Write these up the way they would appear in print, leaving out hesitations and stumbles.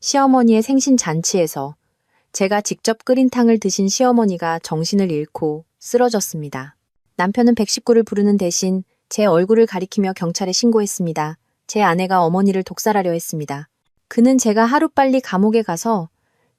시어머니의 생신 잔치에서 제가 직접 끓인 탕을 드신 시어머니가 정신을 잃고 쓰러졌습니다. 남편은 119를 부르는 대신 제 얼굴을 가리키며 경찰에 신고했습니다. 제 아내가 어머니를 독살하려 했습니다. 그는 제가 하루빨리 감옥에 가서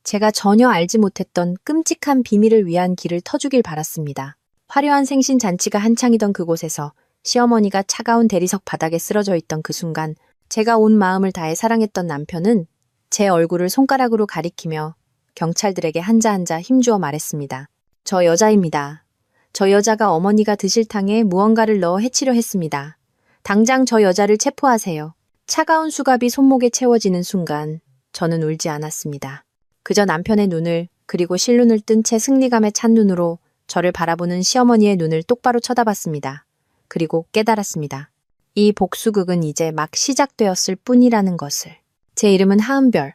제가 전혀 알지 못했던 끔찍한 비밀을 위한 길을 터주길 바랐습니다. 화려한 생신 잔치가 한창이던 그곳에서 시어머니가 차가운 대리석 바닥에 쓰러져 있던 그 순간 제가 온 마음을 다해 사랑했던 남편은 제 얼굴을 손가락으로 가리키며 경찰들에게 한자 한자 힘주어 말했습니다. 저 여자입니다. 저 여자가 어머니가 드실 탕에 무언가를 넣어 해치려 했습니다. 당장 저 여자를 체포하세요. 차가운 수갑이 손목에 채워지는 순간 저는 울지 않았습니다. 그저 남편의 눈을 그리고 실눈을 뜬 채 승리감에 찬 눈으로 저를 바라보는 시어머니의 눈을 똑바로 쳐다봤습니다. 그리고 깨달았습니다. 이 복수극은 이제 막 시작되었을 뿐이라는 것을. 제 이름은 하은별.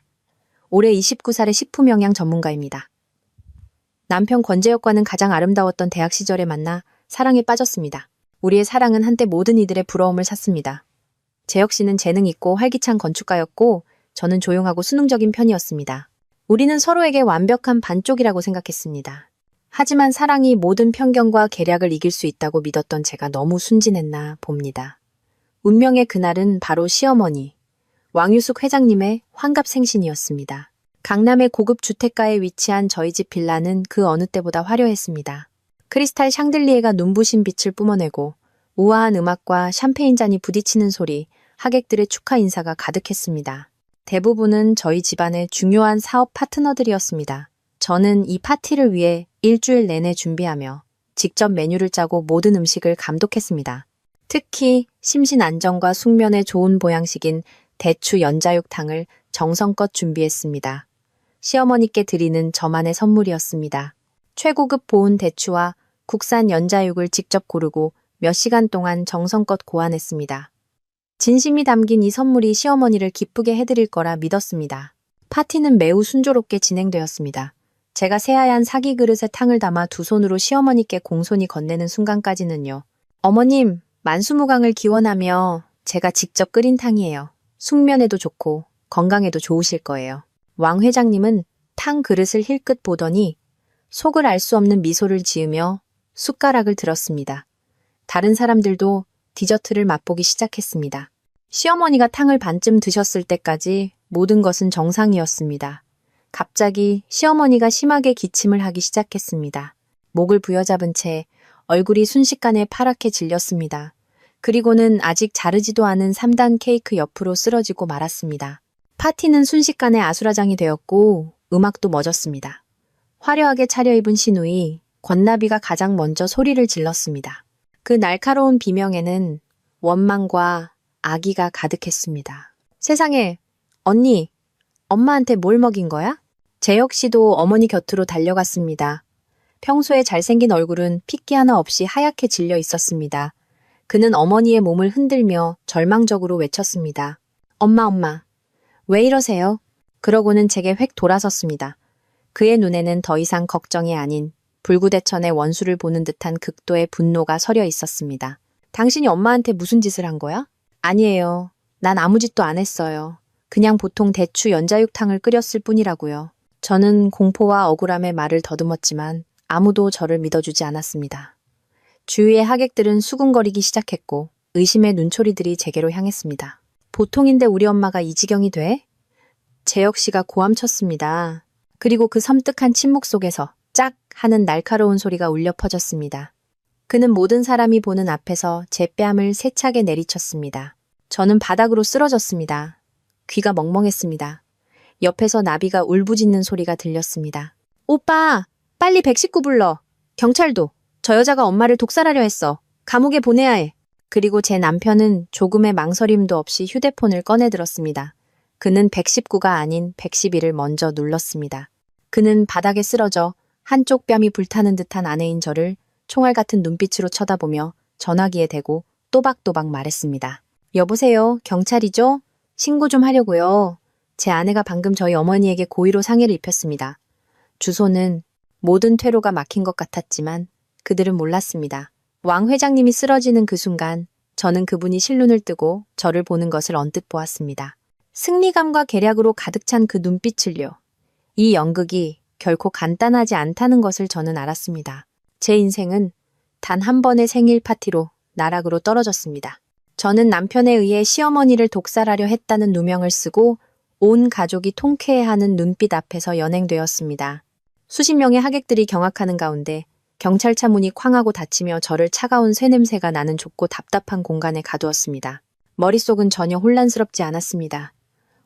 올해 29살의 식품영양 전문가입니다. 남편 권재혁과는 가장 아름다웠던 대학 시절에 만나 사랑에 빠졌습니다. 우리의 사랑은 한때 모든 이들의 부러움을 샀습니다. 재혁 씨는 재능 있고 활기찬 건축가였고 저는 조용하고 수능적인 편이었습니다. 우리는 서로에게 완벽한 반쪽이라고 생각했습니다. 하지만 사랑이 모든 편견과 계략을 이길 수 있다고 믿었던 제가 너무 순진했나 봅니다. 운명의 그날은 바로 시어머니, 왕유숙 회장님의 환갑생신이었습니다. 강남의 고급 주택가에 위치한 저희 집 빌라는 그 어느 때보다 화려했습니다. 크리스탈 샹들리에가 눈부신 빛을 뿜어내고 우아한 음악과 샴페인 잔이 부딪히는 소리, 하객들의 축하 인사가 가득했습니다. 대부분은 저희 집안의 중요한 사업 파트너들이었습니다. 저는 이 파티를 위해 일주일 내내 준비하며 직접 메뉴를 짜고 모든 음식을 감독했습니다. 특히 심신 안정과 숙면에 좋은 보양식인 대추 연자육탕을 정성껏 준비했습니다. 시어머니께 드리는 저만의 선물이었습니다. 최고급 보온 대추와 국산 연자육을 직접 고르고 몇 시간 동안 정성껏 고안했습니다. 진심이 담긴 이 선물이 시어머니를 기쁘게 해드릴 거라 믿었습니다. 파티는 매우 순조롭게 진행되었습니다. 제가 새하얀 사기 그릇에 탕을 담아 두 손으로 시어머니께 공손히 건네는 순간까지는요. 어머님, 만수무강을 기원하며 제가 직접 끓인 탕이에요. 숙면에도 좋고 건강에도 좋으실 거예요. 왕 회장님은 탕 그릇을 힐끗 보더니 속을 알 수 없는 미소를 지으며 숟가락을 들었습니다. 다른 사람들도 디저트를 맛보기 시작했습니다. 시어머니가 탕을 반쯤 드셨을 때까지 모든 것은 정상이었습니다. 갑자기 시어머니가 심하게 기침을 하기 시작했습니다. 목을 부여잡은 채 얼굴이 순식간에 파랗게 질렸습니다. 그리고는 아직 자르지도 않은 3단 케이크 옆으로 쓰러지고 말았습니다. 파티는 순식간에 아수라장이 되었고 음악도 멎었습니다. 화려하게 차려입은 시누이, 권나비가 가장 먼저 소리를 질렀습니다. 그 날카로운 비명에는 원망과 악의가 가득했습니다. 세상에, 언니, 엄마한테 뭘 먹인 거야? 재혁 씨도 어머니 곁으로 달려갔습니다. 평소에 잘생긴 얼굴은 핏기 하나 없이 하얗게 질려 있었습니다. 그는 어머니의 몸을 흔들며 절망적으로 외쳤습니다. 엄마, 왜 이러세요? 그러고는 제게 획 돌아섰습니다. 그의 눈에는 더 이상 걱정이 아닌 불구대천의 원수를 보는 듯한 극도의 분노가 서려 있었습니다. 당신이 엄마한테 무슨 짓을 한 거야? 아니에요. 난 아무 짓도 안 했어요. 그냥 보통 대추 연자육탕을 끓였을 뿐이라고요. 저는 공포와 억울함에 말을 더듬었지만 아무도 저를 믿어주지 않았습니다. 주위의 하객들은 수군거리기 시작했고 의심의 눈초리들이 제게로 향했습니다. 보통인데 우리 엄마가 이 지경이 돼? 재혁 씨가 고함쳤습니다. 그리고 그 섬뜩한 침묵 속에서 짝 하는 날카로운 소리가 울려 퍼졌습니다. 그는 모든 사람이 보는 앞에서 제 뺨을 세차게 내리쳤습니다. 저는 바닥으로 쓰러졌습니다. 귀가 멍멍했습니다. 옆에서 나비가 울부짖는 소리가 들렸습니다. 오빠, 빨리 119 불러. 경찰도. 저 여자가 엄마를 독살하려 했어. 감옥에 보내야 해. 그리고 제 남편은 조금의 망설임도 없이 휴대폰을 꺼내들었습니다. 그는 119가 아닌 112를 먼저 눌렀습니다. 그는 바닥에 쓰러져 한쪽 뺨이 불타는 듯한 아내인 저를 총알 같은 눈빛으로 쳐다보며 전화기에 대고 또박또박 말했습니다. 여보세요, 경찰이죠? 신고 좀 하려고요. 제 아내가 방금 저희 어머니에게 고의로 상해를 입혔습니다. 주소는 모든 퇴로가 막힌 것 같았지만 그들은 몰랐습니다. 왕 회장님이 쓰러지는 그 순간 저는 그분이 실눈을 뜨고 저를 보는 것을 언뜻 보았습니다. 승리감과 계략으로 가득 찬 그 눈빛을요. 이 연극이 결코 간단하지 않다는 것을 저는 알았습니다. 제 인생은 단 한 번의 생일 파티로 나락으로 떨어졌습니다. 저는 남편에 의해 시어머니를 독살하려 했다는 누명을 쓰고 온 가족이 통쾌해하는 눈빛 앞에서 연행되었습니다. 수십 명의 하객들이 경악하는 가운데 경찰차 문이 쾅하고 닫히며 저를 차가운 쇠냄새가 나는 좁고 답답한 공간에 가두었습니다. 머릿속은 전혀 혼란스럽지 않았습니다.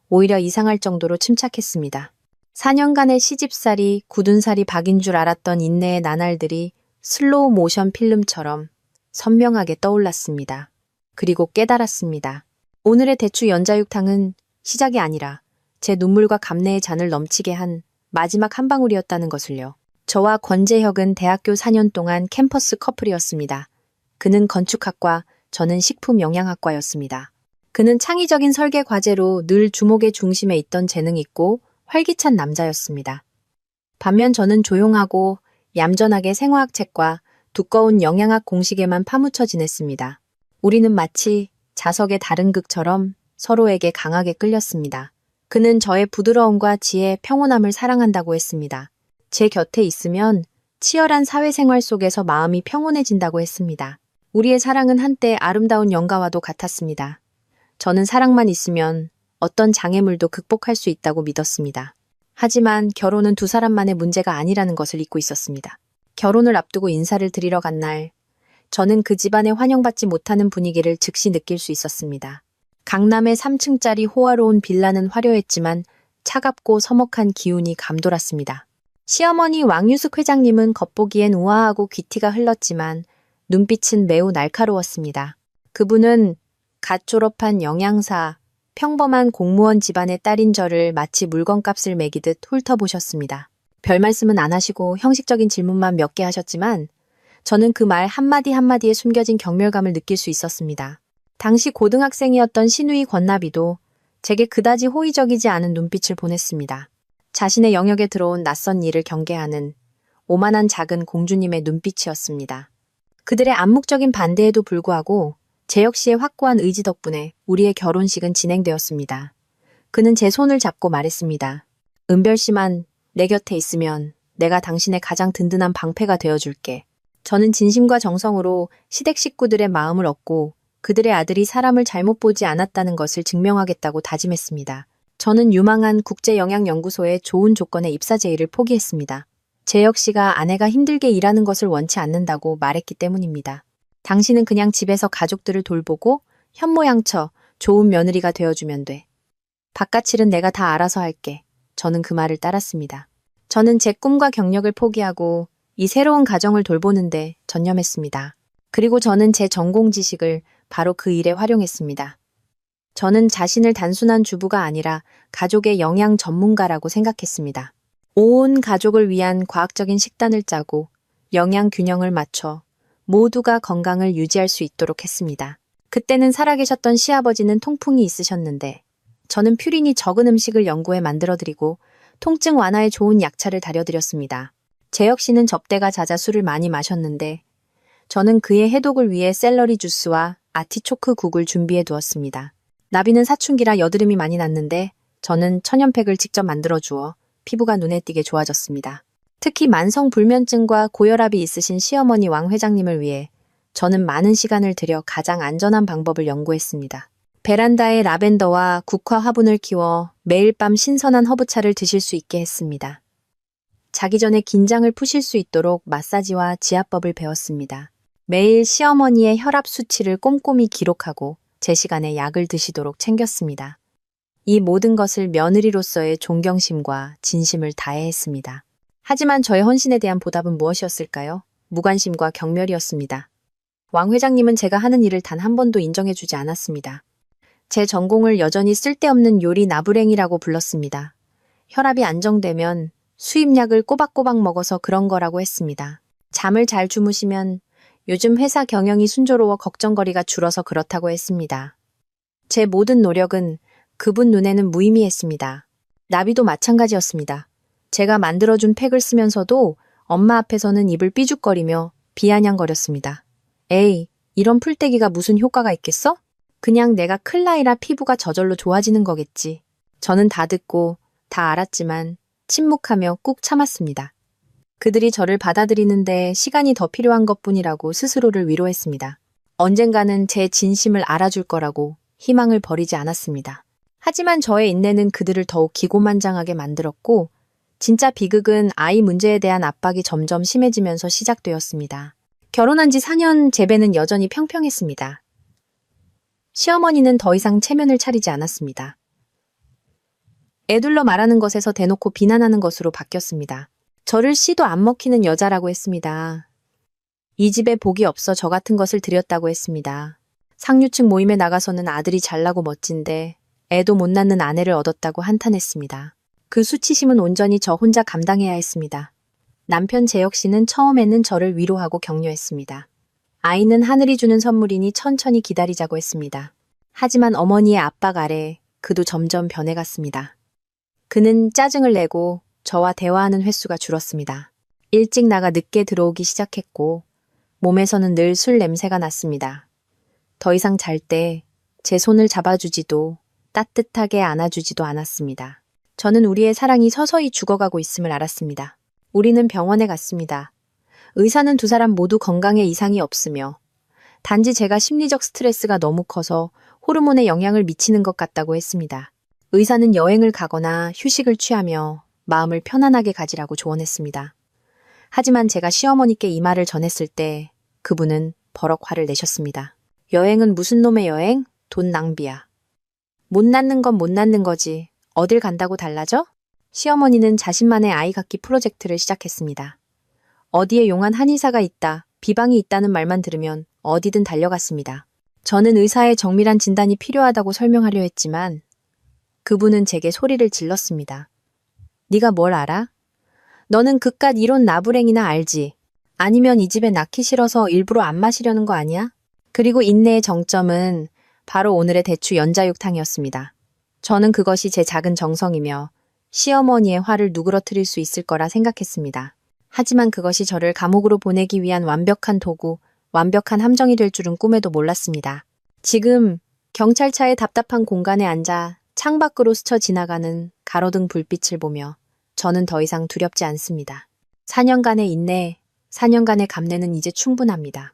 오히려 이상할 정도로 침착했습니다. 4년간의 시집살이, 굳은 살이 박인 줄 알았던 인내의 나날들이 슬로우 모션 필름처럼 선명하게 떠올랐습니다. 그리고 깨달았습니다. 오늘의 대추 연자육탕은 시작이 아니라 제 눈물과 감내의 잔을 넘치게 한 마지막 한 방울이었다는 것을요. 저와 권재혁은 대학교 4년 동안 캠퍼스 커플이었습니다. 그는 건축학과, 저는 식품영양학과였습니다. 그는 창의적인 설계 과제로 늘 주목의 중심에 있던 재능이 있고 활기찬 남자였습니다. 반면 저는 조용하고 얌전하게 생화학 책과 두꺼운 영양학 공식에만 파묻혀 지냈습니다. 우리는 마치 자석의 다른 극처럼 서로에게 강하게 끌렸습니다. 그는 저의 부드러움과 지혜, 평온함을 사랑한다고 했습니다. 제 곁에 있으면 치열한 사회생활 속에서 마음이 평온해진다고 했습니다. 우리의 사랑은 한때 아름다운 영가와도 같았습니다. 저는 사랑만 있으면 어떤 장애물도 극복할 수 있다고 믿었습니다. 하지만 결혼은 두 사람만의 문제가 아니라는 것을 잊고 있었습니다. 결혼을 앞두고 인사를 드리러 간 날, 저는 그 집안에 환영받지 못하는 분위기를 즉시 느낄 수 있었습니다. 강남의 3층짜리 호화로운 빌라는 화려했지만 차갑고 서먹한 기운이 감돌았습니다. 시어머니 왕유숙 회장님은 겉보기엔 우아하고 귀티가 흘렀지만 눈빛은 매우 날카로웠습니다. 그분은 갓 졸업한 영양사, 평범한 공무원 집안의 딸인 저를 마치 물건값을 매기듯 훑어보셨습니다. 별 말씀은 안 하시고 형식적인 질문만 몇 개 하셨지만 저는 그 말 한마디 한마디에 숨겨진 경멸감을 느낄 수 있었습니다. 당시 고등학생이었던 시누이 권나비도 제게 그다지 호의적이지 않은 눈빛을 보냈습니다. 자신의 영역에 들어온 낯선 일을 경계하는 오만한 작은 공주님의 눈빛이었습니다. 그들의 암묵적인 반대에도 불구하고 재혁 씨의 확고한 의지 덕분에 우리의 결혼식은 진행되었습니다. 그는 제 손을 잡고 말했습니다. 은별 씨만 내 곁에 있으면 내가 당신의 가장 든든한 방패가 되어줄게. 저는 진심과 정성으로 시댁 식구들의 마음을 얻고 그들의 아들이 사람을 잘못 보지 않았다는 것을 증명하겠다고 다짐했습니다. 저는 유망한 국제영양연구소의 좋은 조건의 입사 제의를 포기했습니다. 재혁 씨가 아내가 힘들게 일하는 것을 원치 않는다고 말했기 때문입니다. 당신은 그냥 집에서 가족들을 돌보고 현모양처 좋은 며느리가 되어주면 돼. 바깥 일은 내가 다 알아서 할게. 저는 그 말을 따랐습니다. 저는 제 꿈과 경력을 포기하고 이 새로운 가정을 돌보는데 전념했습니다. 그리고 저는 제 전공 지식을 바로 그 일에 활용했습니다. 저는 자신을 단순한 주부가 아니라 가족의 영양 전문가라고 생각했습니다. 온 가족을 위한 과학적인 식단을 짜고 영양 균형을 맞춰 모두가 건강을 유지할 수 있도록 했습니다. 그때는 살아계셨던 시아버지는 통풍이 있으셨는데 저는 퓨린이 적은 음식을 연구해 만들어드리고 통증 완화에 좋은 약차를 다려드렸습니다. 재혁 씨는 접대가 잦아 술을 많이 마셨는데 저는 그의 해독을 위해 샐러리 주스와 아티초크 국을 준비해 두었습니다. 나비는 사춘기라 여드름이 많이 났는데 저는 천연팩을 직접 만들어 주어 피부가 눈에 띄게 좋아졌습니다. 특히 만성불면증과 고혈압이 있으신 시어머니 왕 회장님을 위해 저는 많은 시간을 들여 가장 안전한 방법을 연구했습니다. 베란다에 라벤더와 국화 화분을 키워 매일 밤 신선한 허브차를 드실 수 있게 했습니다. 자기 전에 긴장을 푸실 수 있도록 마사지와 지압법을 배웠습니다. 매일 시어머니의 혈압 수치를 꼼꼼히 기록하고 제 시간에 약을 드시도록 챙겼습니다. 이 모든 것을 며느리로서의 존경심과 진심을 다해 했습니다. 하지만 저의 헌신에 대한 보답은 무엇이었을까요? 무관심과 경멸이었습니다. 왕 회장님은 제가 하는 일을 단 한 번도 인정해주지 않았습니다. 제 전공을 여전히 쓸데없는 요리 나부랭이라고 불렀습니다. 혈압이 안정되면 수입약을 꼬박꼬박 먹어서 그런 거라고 했습니다. 잠을 잘 주무시면 요즘 회사 경영이 순조로워 걱정거리가 줄어서 그렇다고 했습니다. 제 모든 노력은 그분 눈에는 무의미했습니다. 나비도 마찬가지였습니다. 제가 만들어준 팩을 쓰면서도 엄마 앞에서는 입을 삐죽거리며 비아냥거렸습니다. 에이, 이런 풀떼기가 무슨 효과가 있겠어? 그냥 내가 클라이라 피부가 저절로 좋아지는 거겠지. 저는 다 듣고 다 알았지만 침묵하며 꾹 참았습니다. 그들이 저를 받아들이는데 시간이 더 필요한 것뿐이라고 스스로를 위로했습니다. 언젠가는 제 진심을 알아줄 거라고 희망을 버리지 않았습니다. 하지만 저의 인내는 그들을 더욱 기고만장하게 만들었고 진짜 비극은 아이 문제에 대한 압박이 점점 심해지면서 시작되었습니다. 결혼한 지 4년 제 배는 여전히 평평했습니다. 시어머니는 더 이상 체면을 차리지 않았습니다. 애둘러 말하는 것에서 대놓고 비난하는 것으로 바뀌었습니다. 저를 씨도 안 먹히는 여자라고 했습니다. 이 집에 복이 없어 저 같은 것을 들였다고 했습니다. 상류층 모임에 나가서는 아들이 잘나고 멋진데 애도 못 낳는 아내를 얻었다고 한탄했습니다. 그 수치심은 온전히 저 혼자 감당해야 했습니다. 남편 재 역시는 처음에는 저를 위로하고 격려했습니다. 아이는 하늘이 주는 선물이니 천천히 기다리자고 했습니다. 하지만 어머니의 압박 아래 그도 점점 변해갔습니다. 그는 짜증을 내고 저와 대화하는 횟수가 줄었습니다. 일찍 나가 늦게 들어오기 시작했고 몸에서는 늘 술 냄새가 났습니다. 더 이상 잘 때 제 손을 잡아주지도 따뜻하게 안아주지도 않았습니다. 저는 우리의 사랑이 서서히 죽어가고 있음을 알았습니다. 우리는 병원에 갔습니다. 의사는 두 사람 모두 건강에 이상이 없으며 단지 제가 심리적 스트레스가 너무 커서 호르몬에 영향을 미치는 것 같다고 했습니다. 의사는 여행을 가거나 휴식을 취하며 마음을 편안하게 가지라고 조언했습니다. 하지만 제가 시어머니께 이 말을 전했을 때 그분은 버럭 화를 내셨습니다. 여행은 무슨 놈의 여행? 돈 낭비야. 못 낳는 건 못 낳는 거지. 어딜 간다고 달라져? 시어머니는 자신만의 아이 갖기 프로젝트를 시작했습니다. 어디에 용한 한의사가 있다, 비방이 있다는 말만 들으면 어디든 달려갔습니다. 저는 의사의 정밀한 진단이 필요하다고 설명하려 했지만 그분은 제게 소리를 질렀습니다. 네가 뭘 알아? 너는 그깟 이론 나부랭이나 알지? 아니면 이 집에 낳기 싫어서 일부러 안 마시려는 거 아니야? 그리고 인내의 정점은 바로 오늘의 대추 연자육탕이었습니다. 저는 그것이 제 작은 정성이며 시어머니의 화를 누그러뜨릴 수 있을 거라 생각했습니다. 하지만 그것이 저를 감옥으로 보내기 위한 완벽한 도구, 완벽한 함정이 될 줄은 꿈에도 몰랐습니다. 지금 경찰차의 답답한 공간에 앉아 창밖으로 스쳐 지나가는 가로등 불빛을 보며 저는 더 이상 두렵지 않습니다. 4년간의 인내, 4년간의 감내는 이제 충분합니다.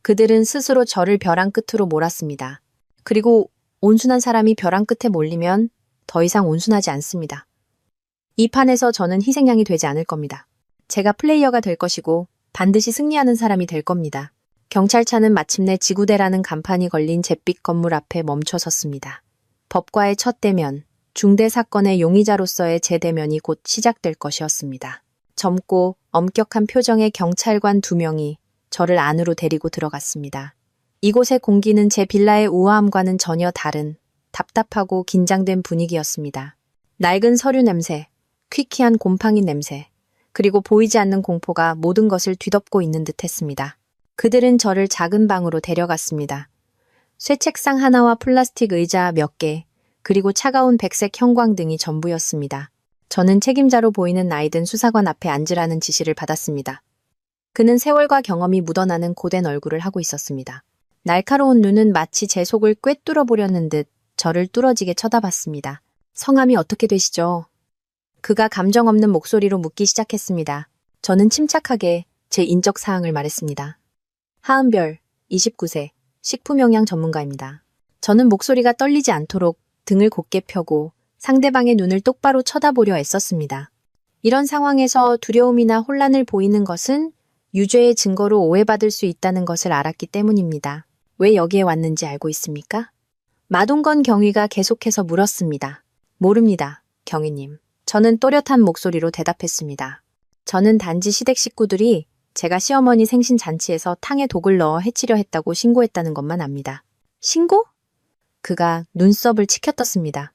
그들은 스스로 저를 벼랑 끝으로 몰았습니다. 그리고 온순한 사람이 벼랑 끝에 몰리면 더 이상 온순하지 않습니다. 이 판에서 저는 희생양이 되지 않을 겁니다. 제가 플레이어가 될 것이고 반드시 승리하는 사람이 될 겁니다. 경찰차는 마침내 지구대라는 간판이 걸린 잿빛 건물 앞에 멈춰 섰습니다. 법과의 첫 대면, 중대 사건의 용의자로서의 제 대면이 곧 시작될 것이었습니다. 젊고 엄격한 표정의 경찰관 2명이 저를 안으로 데리고 들어갔습니다. 이곳의 공기는 제 빌라의 우아함과는 전혀 다른 답답하고 긴장된 분위기였습니다. 낡은 서류 냄새, 퀴퀴한 곰팡이 냄새, 그리고 보이지 않는 공포가 모든 것을 뒤덮고 있는 듯 했습니다. 그들은 저를 작은 방으로 데려갔습니다. 쇠책상 하나와 플라스틱 의자 몇 개, 그리고 차가운 백색 형광등이 전부였습니다. 저는 책임자로 보이는 나이든 수사관 앞에 앉으라는 지시를 받았습니다. 그는 세월과 경험이 묻어나는 고된 얼굴을 하고 있었습니다. 날카로운 눈은 마치 제 속을 꿰뚫어 보려는 듯 저를 뚫어지게 쳐다봤습니다. 성함이 어떻게 되시죠? 그가 감정 없는 목소리로 묻기 시작했습니다. 저는 침착하게 제 인적 사항을 말했습니다. 하은별, 29세, 식품영양 전문가입니다. 저는 목소리가 떨리지 않도록 등을 곧게 펴고 상대방의 눈을 똑바로 쳐다보려 애썼습니다. 이런 상황에서 두려움이나 혼란을 보이는 것은 유죄의 증거로 오해받을 수 있다는 것을 알았기 때문입니다. 왜 여기에 왔는지 알고 있습니까? 마동건 경위가 계속해서 물었습니다. 모릅니다, 경위님. 저는 또렷한 목소리로 대답했습니다. 저는 단지 시댁 식구들이 제가 시어머니 생신 잔치에서 탕에 독을 넣어 해치려 했다고 신고했다는 것만 압니다. 신고? 그가 눈썹을 치켜떴습니다.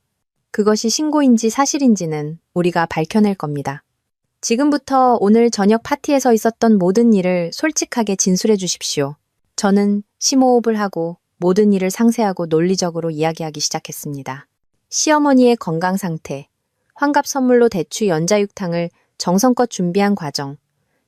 그것이 신고인지 사실인지는 우리가 밝혀낼 겁니다. 지금부터 오늘 저녁 파티에서 있었던 모든 일을 솔직하게 진술해 주십시오. 저는 심호흡을 하고 모든 일을 상세하고 논리적으로 이야기하기 시작했습니다. 시어머니의 건강 상태, 환갑 선물로 대추 연자육탕을 정성껏 준비한 과정,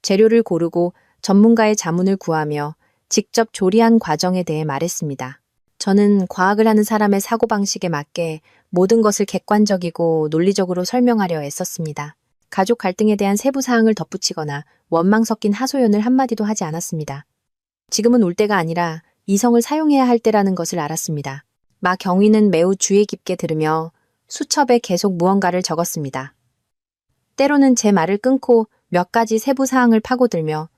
재료를 고르고 전문가의 자문을 구하며 직접 조리한 과정에 대해 말했습니다. 저는 과학을 하는 사람의 사고방식에 맞게 모든 것을 객관적이고 논리적으로 설명하려 애썼습니다. 가족 갈등에 대한 세부 사항을 덧붙이거나 원망 섞인 하소연을 한마디도 하지 않았습니다. 지금은 울 때가 아니라 이성을 사용해야 할 때라는 것을 알았습니다. 마 경위는 매우 주의 깊게 들으며 수첩에 계속 무언가를 적었습니다. 때로는 제 말을 끊고 몇 가지 세부 사항을 파고들며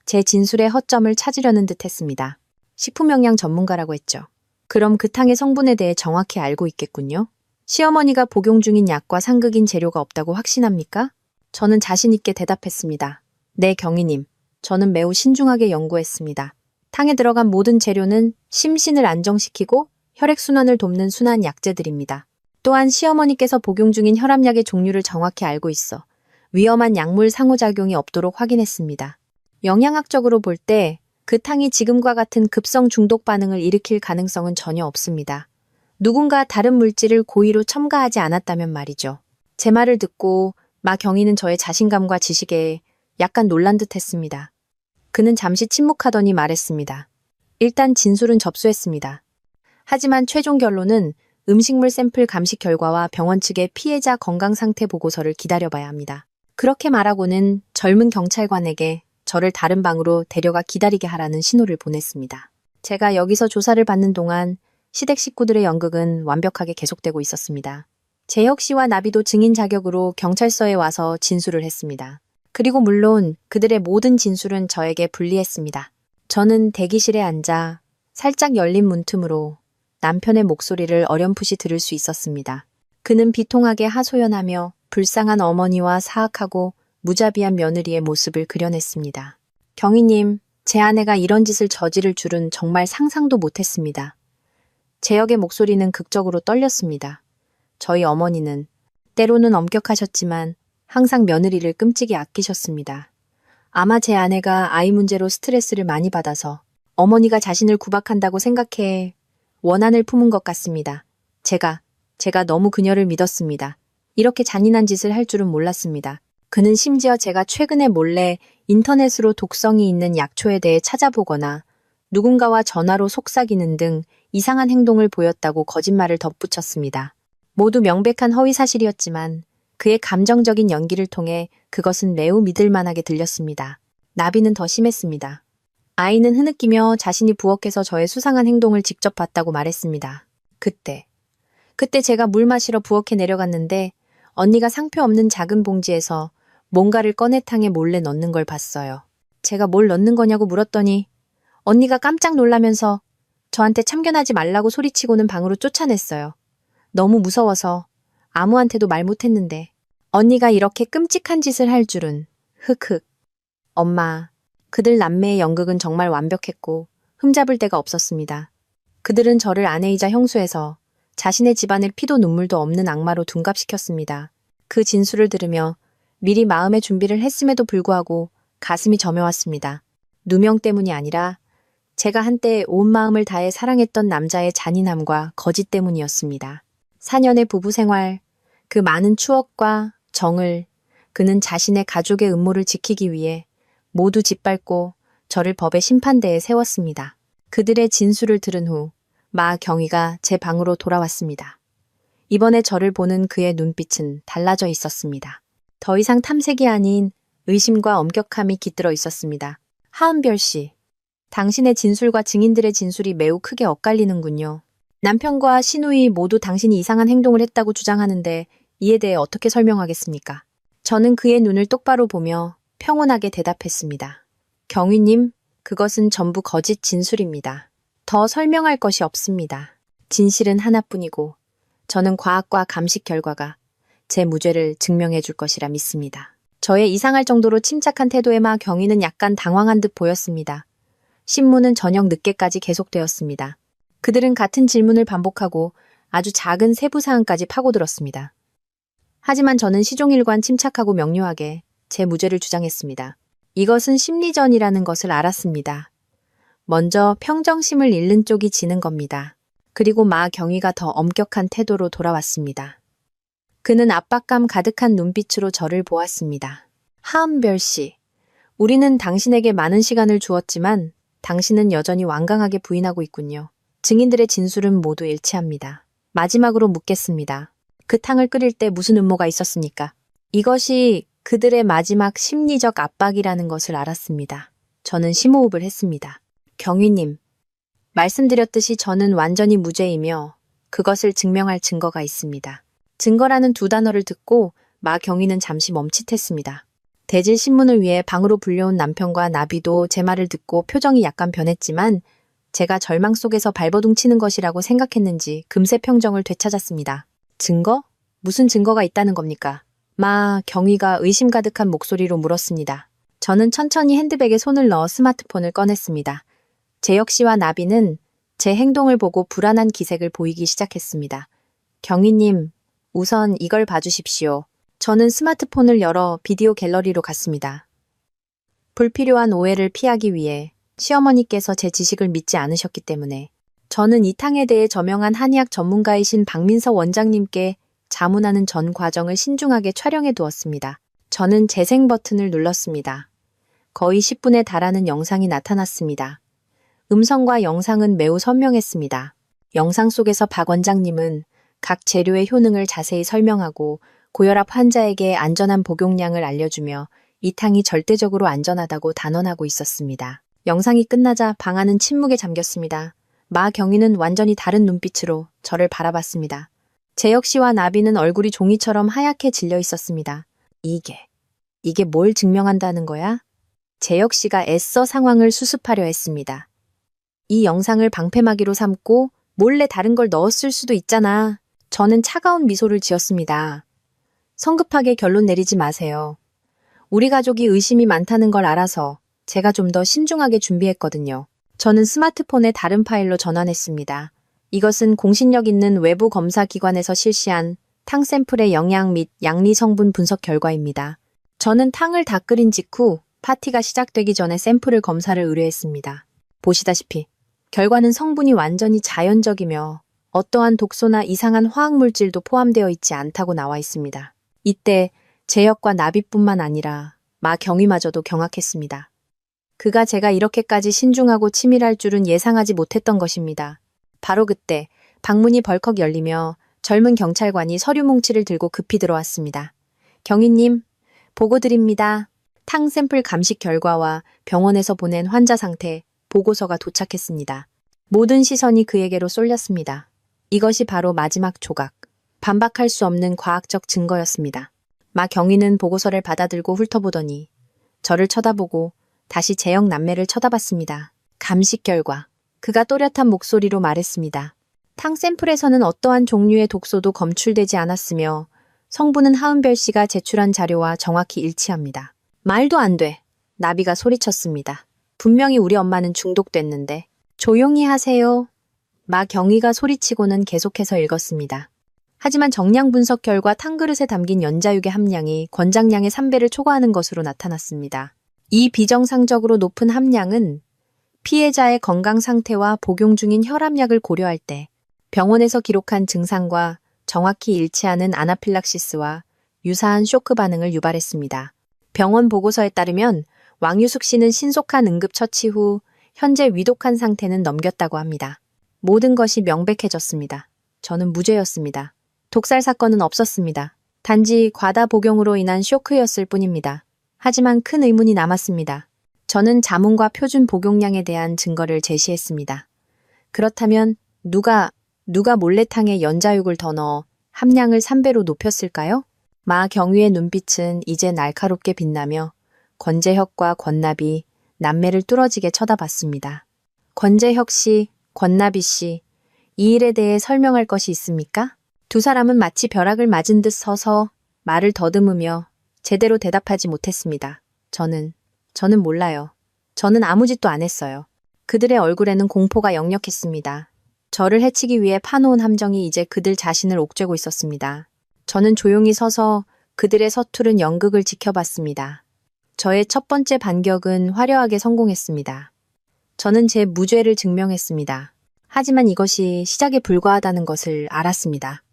제 진술의 허점을 찾으려는 듯 했습니다. 식품영양 전문가라고 했죠. 그럼 그 탕의 성분에 대해 정확히 알고 있겠군요. 시어머니가 복용 중인 약과 상극인 재료가 없다고 확신합니까? 저는 자신 있게 대답했습니다. 네, 경위님. 저는 매우 신중하게 연구했습니다. 탕에 들어간 모든 재료는 심신을 안정시키고 혈액순환을 돕는 순한 약재들입니다. 또한 시어머니께서 복용 중인 혈압약의 종류를 정확히 알고 있어 위험한 약물 상호작용이 없도록 확인했습니다. 영양학적으로 볼 때 그 탕이 지금과 같은 급성 중독 반응을 일으킬 가능성은 전혀 없습니다. 누군가 다른 물질을 고의로 첨가하지 않았다면 말이죠. 제 말을 듣고 마 경위는 저의 자신감과 지식에 약간 놀란 듯 했습니다. 그는 잠시 침묵하더니 말했습니다. 일단 진술은 접수했습니다. 하지만 최종 결론은 음식물 샘플 감식 결과와 병원 측의 피해자 건강 상태 보고서를 기다려봐야 합니다. 그렇게 말하고는 젊은 경찰관에게 저를 다른 방으로 데려가 기다리게 하라는 신호를 보냈습니다. 제가 여기서 조사를 받는 동안 시댁 식구들의 연극은 완벽하게 계속되고 있었습니다. 재혁 씨와 나비도 증인 자격으로 경찰서에 와서 진술을 했습니다. 그리고 물론 그들의 모든 진술은 저에게 불리했습니다. 저는 대기실에 앉아 살짝 열린 문틈으로 남편의 목소리를 어렴풋이 들을 수 있었습니다. 그는 비통하게 하소연하며 불쌍한 어머니와 사악하고 무자비한 며느리의 모습을 그려냈습니다. 경위님, 제 아내가 이런 짓을 저지를 줄은 정말 상상도 못했습니다. 재혁의 목소리는 극적으로 떨렸습니다. 저희 어머니는 때로는 엄격하셨지만 항상 며느리를 끔찍이 아끼셨습니다. 아마 제 아내가 아이 문제로 스트레스를 많이 받아서 어머니가 자신을 구박한다고 생각해 원한을 품은 것 같습니다. 제가 너무 그녀를 믿었습니다. 이렇게 잔인한 짓을 할 줄은 몰랐습니다. 그는 심지어 제가 최근에 몰래 인터넷으로 독성이 있는 약초에 대해 찾아보거나 누군가와 전화로 속삭이는 등 이상한 행동을 보였다고 거짓말을 덧붙였습니다. 모두 명백한 허위 사실이었지만 그의 감정적인 연기를 통해 그것은 매우 믿을만하게 들렸습니다. 나비는 더 심했습니다. 아이는 흐느끼며 자신이 부엌에서 저의 수상한 행동을 직접 봤다고 말했습니다. 그때 제가 물 마시러 부엌에 내려갔는데 언니가 상표 없는 작은 봉지에서 뭔가를 꺼내 탕에 몰래 넣는 걸 봤어요. 제가 뭘 넣는 거냐고 물었더니 언니가 깜짝 놀라면서 저한테 참견하지 말라고 소리치고는 방으로 쫓아냈어요. 너무 무서워서 아무한테도 말 못했는데 언니가 이렇게 끔찍한 짓을 할 줄은. 흑흑. 엄마, 그들 남매의 연극은 정말 완벽했고 흠잡을 데가 없었습니다. 그들은 저를 아내이자 형수해서 자신의 집안을 피도 눈물도 없는 악마로 둔갑시켰습니다. 그 진술을 들으며 미리 마음의 준비를 했음에도 불구하고 가슴이 저며왔습니다. 누명 때문이 아니라 제가 한때 온 마음을 다해 사랑했던 남자의 잔인함과 거짓 때문이었습니다. 4년의 부부 생활, 그 많은 추억과 정을 그는 자신의 가족의 음모를 지키기 위해 모두 짓밟고 저를 법의 심판대에 세웠습니다. 그들의 진술을 들은 후 마 경위가 제 방으로 돌아왔습니다. 이번에 저를 보는 그의 눈빛은 달라져 있었습니다. 더 이상 탐색이 아닌 의심과 엄격함이 깃들어 있었습니다. 하은별 씨, 당신의 진술과 증인들의 진술이 매우 크게 엇갈리는군요. 남편과 시누이 모두 당신이 이상한 행동을 했다고 주장하는데 이에 대해 어떻게 설명하겠습니까? 저는 그의 눈을 똑바로 보며 평온하게 대답했습니다. 경위님, 그것은 전부 거짓 진술입니다. 더 설명할 것이 없습니다. 진실은 하나뿐이고 저는 과학과 감식 결과가 제 무죄를 증명해 줄 것이라 믿습니다. 저의 이상할 정도로 침착한 태도에 마 경위는 약간 당황한 듯 보였습니다. 신문은 저녁 늦게까지 계속되었습니다. 그들은 같은 질문을 반복하고 아주 작은 세부 사항까지 파고들었습니다. 하지만 저는 시종일관 침착하고 명료하게 제 무죄를 주장했습니다. 이것은 심리전이라는 것을 알았습니다. 먼저 평정심을 잃는 쪽이 지는 겁니다. 그리고 마 경위가 더 엄격한 태도로 돌아왔습니다. 그는 압박감 가득한 눈빛으로 저를 보았습니다. 하은별 씨, 우리는 당신에게 많은 시간을 주었지만 당신은 여전히 완강하게 부인하고 있군요. 증인들의 진술은 모두 일치합니다. 마지막으로 묻겠습니다. 그 탕을 끓일 때 무슨 음모가 있었습니까? 이것이 그들의 마지막 심리적 압박이라는 것을 알았습니다. 저는 심호흡을 했습니다. 경위님, 말씀드렸듯이 저는 완전히 무죄이며 그것을 증명할 증거가 있습니다. 증거라는 두 단어를 듣고 마 경위는 잠시 멈칫했습니다. 대질 신문을 위해 방으로 불려온 남편과 나비도 제 말을 듣고 표정이 약간 변했지만 제가 절망 속에서 발버둥 치는 것이라고 생각했는지 금세 평정을 되찾았습니다. 증거? 무슨 증거가 있다는 겁니까? 마 경위가 의심 가득한 목소리로 물었습니다. 저는 천천히 핸드백에 손을 넣어 스마트폰을 꺼냈습니다. 재혁 씨와 나비는 제 행동을 보고 불안한 기색을 보이기 시작했습니다. 경위님, 우선 이걸 봐주십시오. 저는 스마트폰을 열어 비디오 갤러리로 갔습니다. 불필요한 오해를 피하기 위해 시어머니께서 제 지식을 믿지 않으셨기 때문에 저는 이 탕에 대해 저명한 한의학 전문가이신 박민서 원장님께 자문하는 전 과정을 신중하게 촬영해 두었습니다. 저는 재생 버튼을 눌렀습니다. 거의 10분에 달하는 영상이 나타났습니다. 음성과 영상은 매우 선명했습니다. 영상 속에서 박 원장님은 각 재료의 효능을 자세히 설명하고 고혈압 환자에게 안전한 복용량을 알려주며 이 탕이 절대적으로 안전하다고 단언하고 있었습니다. 영상이 끝나자 방 안은 침묵에 잠겼습니다. 마 경위는 완전히 다른 눈빛으로 저를 바라봤습니다. 재혁 씨와 나비는 얼굴이 종이처럼 하얗게 질려 있었습니다. 이게 뭘 증명한다는 거야? 재혁 씨가 애써 상황을 수습하려 했습니다. 이 영상을 방패막이로 삼고 몰래 다른 걸 넣었을 수도 있잖아. 저는 차가운 미소를 지었습니다. 성급하게 결론 내리지 마세요. 우리 가족이 의심이 많다는 걸 알아서 제가 좀 더 신중하게 준비했거든요. 저는 스마트폰에 다른 파일로 전환했습니다. 이것은 공신력 있는 외부 검사 기관에서 실시한 탕 샘플의 영양 및 양리 성분 분석 결과입니다. 저는 탕을 다 끓인 직후 파티가 시작되기 전에 샘플을 검사를 의뢰했습니다. 보시다시피 결과는 성분이 완전히 자연적이며 어떠한 독소나 이상한 화학물질도 포함되어 있지 않다고 나와 있습니다. 이때 재혁과 나비뿐만 아니라 마 경위마저도 경악했습니다. 그가 제가 이렇게까지 신중하고 치밀할 줄은 예상하지 못했던 것입니다. 바로 그때 방문이 벌컥 열리며 젊은 경찰관이 서류 뭉치를 들고 급히 들어왔습니다. 경위님, 보고 드립니다. 탕 샘플 감식 결과와 병원에서 보낸 환자 상태 보고서가 도착했습니다. 모든 시선이 그에게로 쏠렸습니다. 이것이 바로 마지막 조각, 반박할 수 없는 과학적 증거였습니다. 마 경위는 보고서를 받아들고 훑어보더니 저를 쳐다보고 다시 재혁 남매를 쳐다봤습니다. 감식 결과, 그가 또렷한 목소리로 말했습니다. 탕 샘플에서는 어떠한 종류의 독소도 검출되지 않았으며 성분은 하은별 씨가 제출한 자료와 정확히 일치합니다. 말도 안 돼. 나비가 소리쳤습니다. 분명히 우리 엄마는 중독됐는데. 조용히 하세요. 마 경위가 소리치고는 계속해서 읽었습니다. 하지만 정량 분석 결과 탕그릇에 담긴 연자육의 함량이 권장량의 3배를 초과하는 것으로 나타났습니다. 이 비정상적으로 높은 함량은 피해자의 건강 상태와 복용 중인 혈압약을 고려할 때 병원에서 기록한 증상과 정확히 일치하는 아나필락시스와 유사한 쇼크 반응을 유발했습니다. 병원 보고서에 따르면 왕유숙 씨는 신속한 응급처치 후 현재 위독한 상태는 넘겼다고 합니다. 모든 것이 명백해졌습니다. 저는 무죄였습니다. 독살 사건은 없었습니다. 단지 과다 복용으로 인한 쇼크였을 뿐입니다. 하지만 큰 의문이 남았습니다. 저는 자문과 표준 복용량에 대한 증거를 제시했습니다. 그렇다면 누가 몰래탕에 연자육을 더 넣어 함량을 3배로 높였을까요? 마 경위의 눈빛은 이제 날카롭게 빛나며 권재혁과 권나비, 남매를 뚫어지게 쳐다봤습니다. 권재혁 씨, 권나비 씨, 이 일에 대해 설명할 것이 있습니까? 두 사람은 마치 벼락을 맞은 듯 서서 말을 더듬으며 제대로 대답하지 못했습니다. 저는 몰라요. 저는 아무 짓도 안 했어요. 그들의 얼굴에는 공포가 역력했습니다. 저를 해치기 위해 파놓은 함정이 이제 그들 자신을 옥죄고 있었습니다. 저는 조용히 서서 그들의 서투른 연극을 지켜봤습니다. 저의 첫 번째 반격은 화려하게 성공했습니다. 저는 제 무죄를 증명했습니다. 하지만 이것이 시작에 불과하다는 것을 알았습니다.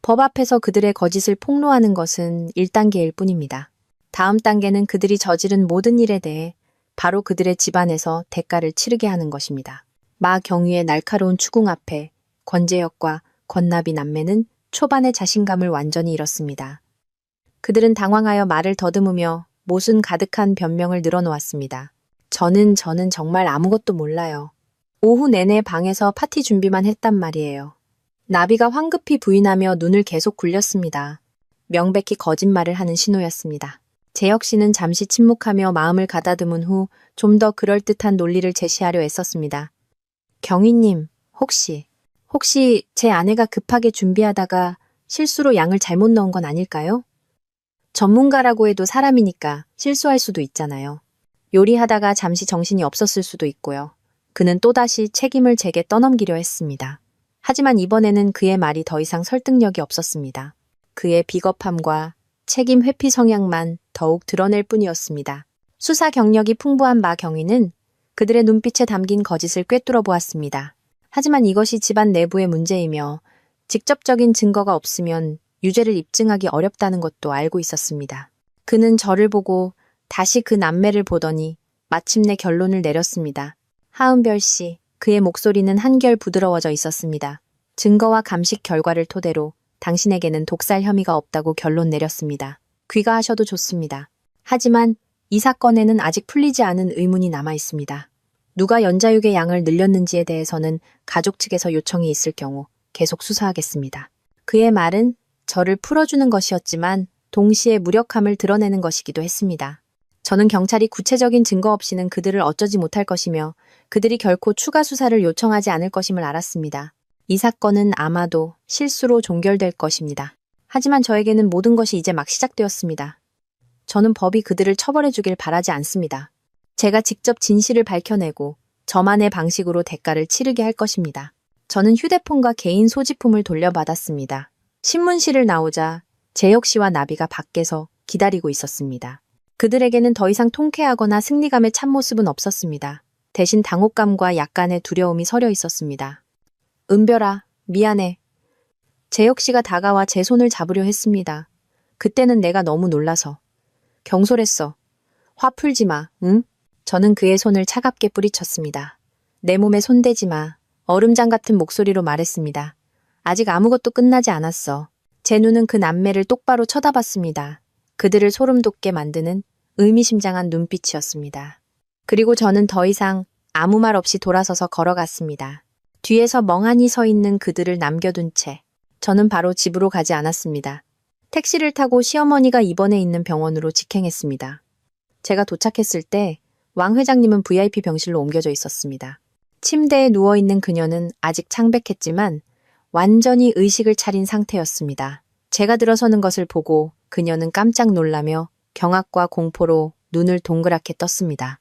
법 앞에서 그들의 거짓을 폭로하는 것은 1단계일 뿐입니다. 다음 단계는 그들이 저지른 모든 일에 대해 바로 그들의 집안에서 대가를 치르게 하는 것입니다. 마 경위의 날카로운 추궁 앞에 권재혁과 권나비 남매는 초반의 자신감을 완전히 잃었습니다. 그들은 당황하여 말을 더듬으며 모순 가득한 변명을 늘어놓았습니다. 저는 정말 아무것도 몰라요. 오후 내내 방에서 파티 준비만 했단 말이에요. 나비가 황급히 부인하며 눈을 계속 굴렸습니다. 명백히 거짓말을 하는 신호였습니다. 재혁 씨는 잠시 침묵하며 마음을 가다듬은 후 좀 더 그럴듯한 논리를 제시하려 애썼습니다. 경위님, 혹시 제 아내가 급하게 준비하다가 실수로 양을 잘못 넣은 건 아닐까요? 전문가라고 해도 사람이니까 실수할 수도 있잖아요. 요리하다가 잠시 정신이 없었을 수도 있고요. 그는 또다시 책임을 제게 떠넘기려 했습니다. 하지만 이번에는 그의 말이 더 이상 설득력이 없었습니다. 그의 비겁함과 책임 회피 성향만 더욱 드러낼 뿐이었습니다. 수사 경력이 풍부한 마 경위는 그들의 눈빛에 담긴 거짓을 꿰뚫어 보았습니다. 하지만 이것이 집안 내부의 문제이며 직접적인 증거가 없으면 유죄를 입증하기 어렵다는 것도 알고 있었습니다. 그는 저를 보고 다시 그 남매를 보더니 마침내 결론을 내렸습니다. 하은별 씨, 그의 목소리는 한결 부드러워져 있었습니다. 증거와 감식 결과를 토대로 당신에게는 독살 혐의가 없다고 결론 내렸습니다. 귀가하셔도 좋습니다. 하지만 이 사건에는 아직 풀리지 않은 의문이 남아 있습니다. 누가 연자육의 양을 늘렸는지에 대해서는 가족 측에서 요청이 있을 경우 계속 수사하겠습니다. 그의 말은 저를 풀어주는 것이었지만 동시에 무력함을 드러내는 것이기도 했습니다. 저는 경찰이 구체적인 증거 없이는 그들을 어쩌지 못할 것이며 그들이 결코 추가 수사를 요청하지 않을 것임을 알았습니다. 이 사건은 아마도 실수로 종결될 것입니다. 하지만 저에게는 모든 것이 이제 막 시작되었습니다. 저는 법이 그들을 처벌해 주길 바라지 않습니다. 제가 직접 진실을 밝혀내고 저만의 방식으로 대가를 치르게 할 것입니다. 저는 휴대폰과 개인 소지품을 돌려받았습니다. 신문실을 나오자 재혁 씨와 나비가 밖에서 기다리고 있었습니다. 그들에게는 더 이상 통쾌하거나 승리감의 참모습은 없었습니다. 대신 당혹감과 약간의 두려움이 서려 있었습니다. 은별아, 미안해. 재혁 씨가 다가와 제 손을 잡으려 했습니다. 그때는 내가 너무 놀라서. 경솔했어. 화 풀지 마, 응? 저는 그의 손을 차갑게 뿌리쳤습니다. 내 몸에 손대지 마. 얼음장 같은 목소리로 말했습니다. 아직 아무것도 끝나지 않았어. 제 눈은 그 남매를 똑바로 쳐다봤습니다. 그들을 소름 돋게 만드는 의미심장한 눈빛이었습니다. 그리고 저는 더 이상 아무 말 없이 돌아서서 걸어갔습니다. 뒤에서 멍하니 서 있는 그들을 남겨둔 채 저는 바로 집으로 가지 않았습니다. 택시를 타고 시어머니가 입원해 있는 병원으로 직행했습니다. 제가 도착했을 때 왕 회장님은 VIP 병실로 옮겨져 있었습니다. 침대에 누워있는 그녀는 아직 창백했지만 완전히 의식을 차린 상태였습니다. 제가 들어서는 것을 보고 그녀는 깜짝 놀라며 경악과 공포로 눈을 동그랗게 떴습니다.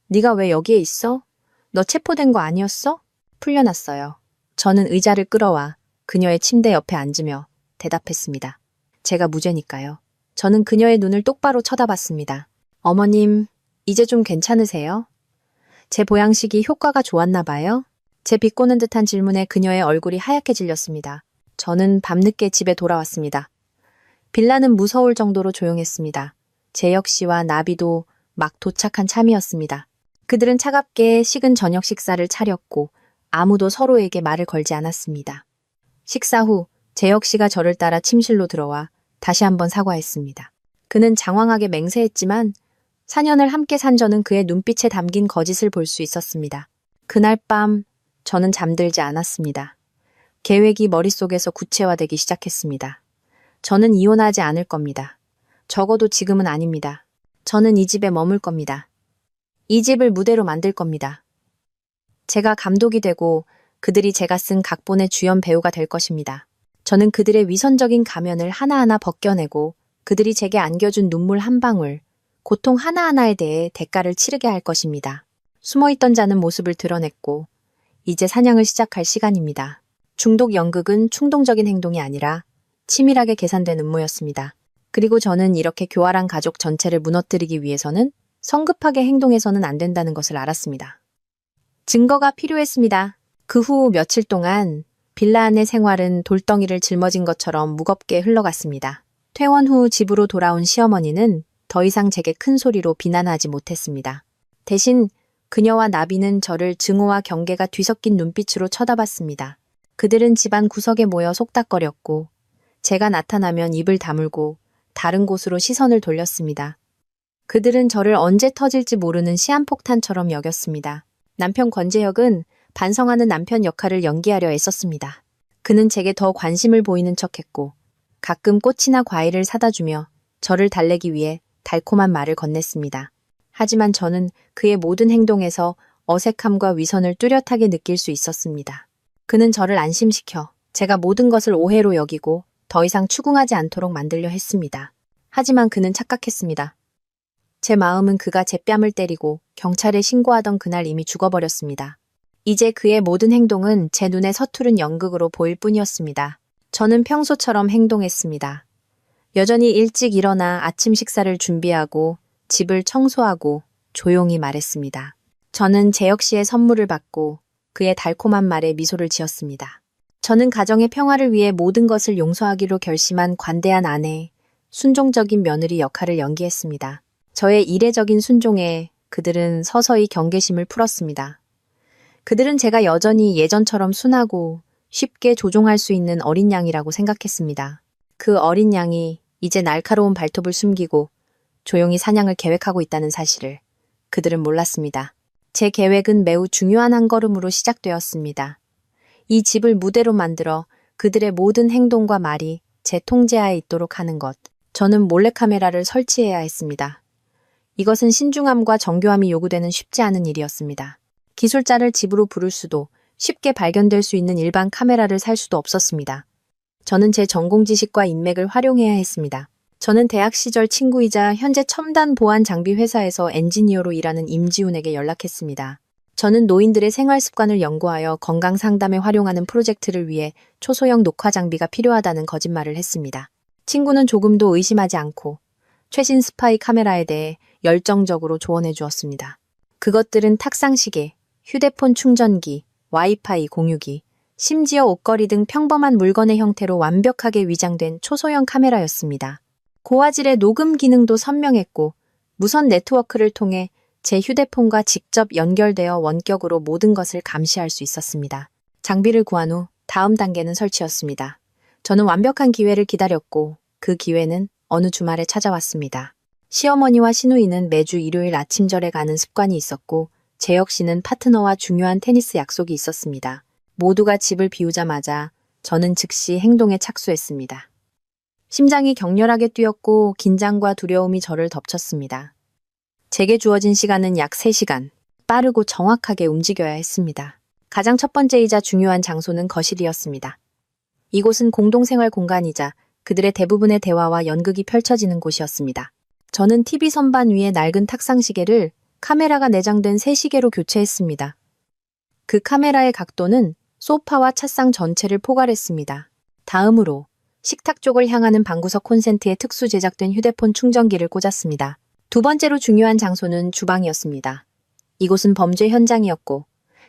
네가 왜 여기에 있어? 너 체포된 거 아니었어? 풀려났어요. 저는 의자를 끌어와 그녀의 침대 옆에 앉으며 대답했습니다. 제가 무죄니까요. 저는 그녀의 눈을 똑바로 쳐다봤습니다. 어머님, 이제 좀 괜찮으세요? 제 보양식이 효과가 좋았나 봐요? 제 비꼬는 듯한 질문에 그녀의 얼굴이 하얗게 질렸습니다. 저는 밤늦게 집에 돌아왔습니다. 빌라는 무서울 정도로 조용했습니다. 재혁 씨와 나비도 막 도착한 참이었습니다. 그들은 차갑게 식은 저녁 식사를 차렸고 아무도 서로에게 말을 걸지 않았습니다. 식사 후 재혁 씨가 저를 따라 침실로 들어와 다시 한번 사과했습니다. 그는 장황하게 맹세했지만 4년을 함께 산 저는 그의 눈빛에 담긴 거짓을 볼 수 있었습니다. 그날 밤 저는 잠들지 않았습니다. 계획이 머릿속에서 구체화되기 시작했습니다. 저는 이혼하지 않을 겁니다. 적어도 지금은 아닙니다. 저는 이 집에 머물 겁니다. 이 집을 무대로 만들 겁니다. 제가 감독이 되고 그들이 제가 쓴 각본의 주연 배우가 될 것입니다. 저는 그들의 위선적인 가면을 하나하나 벗겨내고 그들이 제게 안겨준 눈물 한 방울, 고통 하나하나에 대해 대가를 치르게 할 것입니다. 숨어있던 자는 모습을 드러냈고 이제 사냥을 시작할 시간입니다. 중독 연극은 충동적인 행동이 아니라 치밀하게 계산된 음모였습니다. 그리고 저는 이렇게 교활한 가족 전체를 무너뜨리기 위해서는 성급하게 행동해서는 안 된다는 것을 알았습니다. 증거가 필요했습니다. 그 후 며칠 동안 빌라 안의 생활은 돌덩이를 짊어진 것처럼 무겁게 흘러갔습니다. 퇴원 후 집으로 돌아온 시어머니는 더 이상 제게 큰 소리로 비난하지 못했습니다. 대신 그녀와 나비는 저를 증오와 경계가 뒤섞인 눈빛으로 쳐다봤습니다. 그들은 집안 구석에 모여 속닥거렸고 제가 나타나면 입을 다물고 다른 곳으로 시선을 돌렸습니다. 그들은 저를 언제 터질지 모르는 시한폭탄처럼 여겼습니다. 남편 권재혁은 반성하는 남편 역할을 연기하려 애썼습니다. 그는 제게 더 관심을 보이는 척했고 가끔 꽃이나 과일을 사다 주며 저를 달래기 위해 달콤한 말을 건넸습니다. 하지만 저는 그의 모든 행동에서 어색함과 위선을 뚜렷하게 느낄 수 있었습니다. 그는 저를 안심시켜 제가 모든 것을 오해로 여기고 더 이상 추궁하지 않도록 만들려 했습니다. 하지만 그는 착각했습니다. 제 마음은 그가 제 뺨을 때리고 경찰에 신고하던 그날 이미 죽어버렸습니다. 이제 그의 모든 행동은 제 눈에 서투른 연극으로 보일 뿐이었습니다. 저는 평소처럼 행동했습니다. 여전히 일찍 일어나 아침 식사를 준비하고 집을 청소하고 조용히 말했습니다. 저는 재혁 씨의 선물을 받고 그의 달콤한 말에 미소를 지었습니다. 저는 가정의 평화를 위해 모든 것을 용서하기로 결심한 관대한 아내, 순종적인 며느리 역할을 연기했습니다. 저의 이례적인 순종에 그들은 서서히 경계심을 풀었습니다. 그들은 제가 여전히 예전처럼 순하고 쉽게 조종할 수 있는 어린 양이라고 생각했습니다. 그 어린 양이 이제 날카로운 발톱을 숨기고 조용히 사냥을 계획하고 있다는 사실을 그들은 몰랐습니다. 제 계획은 매우 중요한 한 걸음으로 시작되었습니다. 이 집을 무대로 만들어 그들의 모든 행동과 말이 제 통제하에 있도록 하는 것. 저는 몰래카메라를 설치해야 했습니다. 이것은 신중함과 정교함이 요구되는 쉽지 않은 일이었습니다. 기술자를 집으로 부를 수도 쉽게 발견될 수 있는 일반 카메라를 살 수도 없었습니다. 저는 제 전공 지식과 인맥을 활용해야 했습니다. 저는 대학 시절 친구이자 현재 첨단 보안 장비 회사에서 엔지니어로 일하는 임지훈에게 연락했습니다. 저는 노인들의 생활 습관을 연구하여 건강 상담에 활용하는 프로젝트를 위해 초소형 녹화 장비가 필요하다는 거짓말을 했습니다. 친구는 조금도 의심하지 않고 최신 스파이 카메라에 대해 열정적으로 조언해 주었습니다. 그것들은 탁상시계, 휴대폰 충전기, 와이파이 공유기, 심지어 옷걸이 등 평범한 물건의 형태로 완벽하게 위장된 초소형 카메라였습니다. 고화질의 녹음 기능도 선명했고 무선 네트워크를 통해 제 휴대폰과 직접 연결되어 원격으로 모든 것을 감시할 수 있었습니다. 장비를 구한 후 다음 단계는 설치였습니다. 저는 완벽한 기회를 기다렸고 그 기회는 어느 주말에 찾아왔습니다. 시어머니와 시누이는 매주 일요일 아침절에 가는 습관이 있었고 재혁 씨는 파트너와 중요한 테니스 약속이 있었습니다. 모두가 집을 비우자마자 저는 즉시 행동에 착수했습니다. 심장이 격렬하게 뛰었고 긴장과 두려움이 저를 덮쳤습니다. 제게 주어진 시간은 약 3시간. 빠르고 정확하게 움직여야 했습니다. 가장 첫 번째이자 중요한 장소는 거실이었습니다. 이곳은 공동생활 공간이자 그들의 대부분의 대화와 연극이 펼쳐지는 곳이었습니다. 저는 TV 선반 위에 낡은 탁상시계를 카메라가 내장된 새 시계로 교체했습니다. 그 카메라의 각도는 소파와 찻상 전체를 포괄했습니다. 다음으로 식탁 쪽을 향하는 방구석 콘센트에 특수 제작된 휴대폰 충전기를 꽂았습니다. 두 번째로 중요한 장소는 주방이었습니다. 이곳은 범죄 현장이었고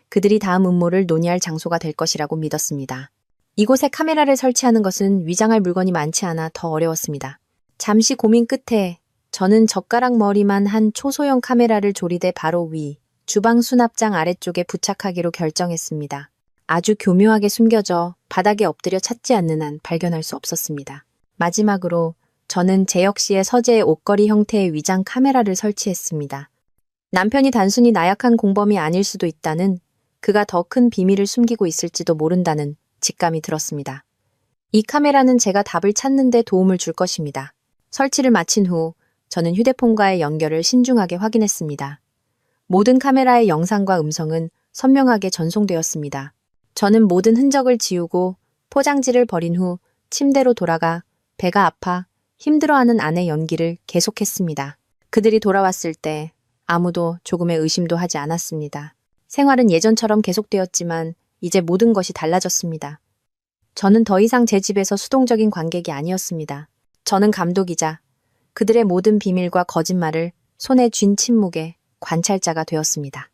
그들이 다음 음모를 논의할 장소가 될 것이라고 믿었습니다. 이곳에 카메라를 설치하는 것은 위장할 물건이 많지 않아 더 어려웠습니다. 잠시 고민 끝에 저는 젓가락 머리만 한 초소형 카메라를 조리대 바로 위, 주방 수납장 아래쪽에 부착하기로 결정했습니다. 아주 교묘하게 숨겨져 바닥에 엎드려 찾지 않는 한 발견할 수 없었습니다. 마지막으로 저는 재혁 씨의 서재에 옷걸이 형태의 위장 카메라를 설치했습니다. 남편이 단순히 나약한 공범이 아닐 수도 있다는, 그가 더 큰 비밀을 숨기고 있을지도 모른다는 직감이 들었습니다. 이 카메라는 제가 답을 찾는 데 도움을 줄 것입니다. 설치를 마친 후 저는 휴대폰과의 연결을 신중하게 확인했습니다. 모든 카메라의 영상과 음성은 선명하게 전송되었습니다. 저는 모든 흔적을 지우고 포장지를 버린 후 침대로 돌아가 배가 아파 힘들어하는 아내 연기를 계속했습니다. 그들이 돌아왔을 때 아무도 조금의 의심도 하지 않았습니다. 생활은 예전처럼 계속되었지만 이제 모든 것이 달라졌습니다. 저는 더 이상 제 집에서 수동적인 관객이 아니었습니다. 저는 감독이자 그들의 모든 비밀과 거짓말을 손에 쥔 침묵의 관찰자가 되었습니다.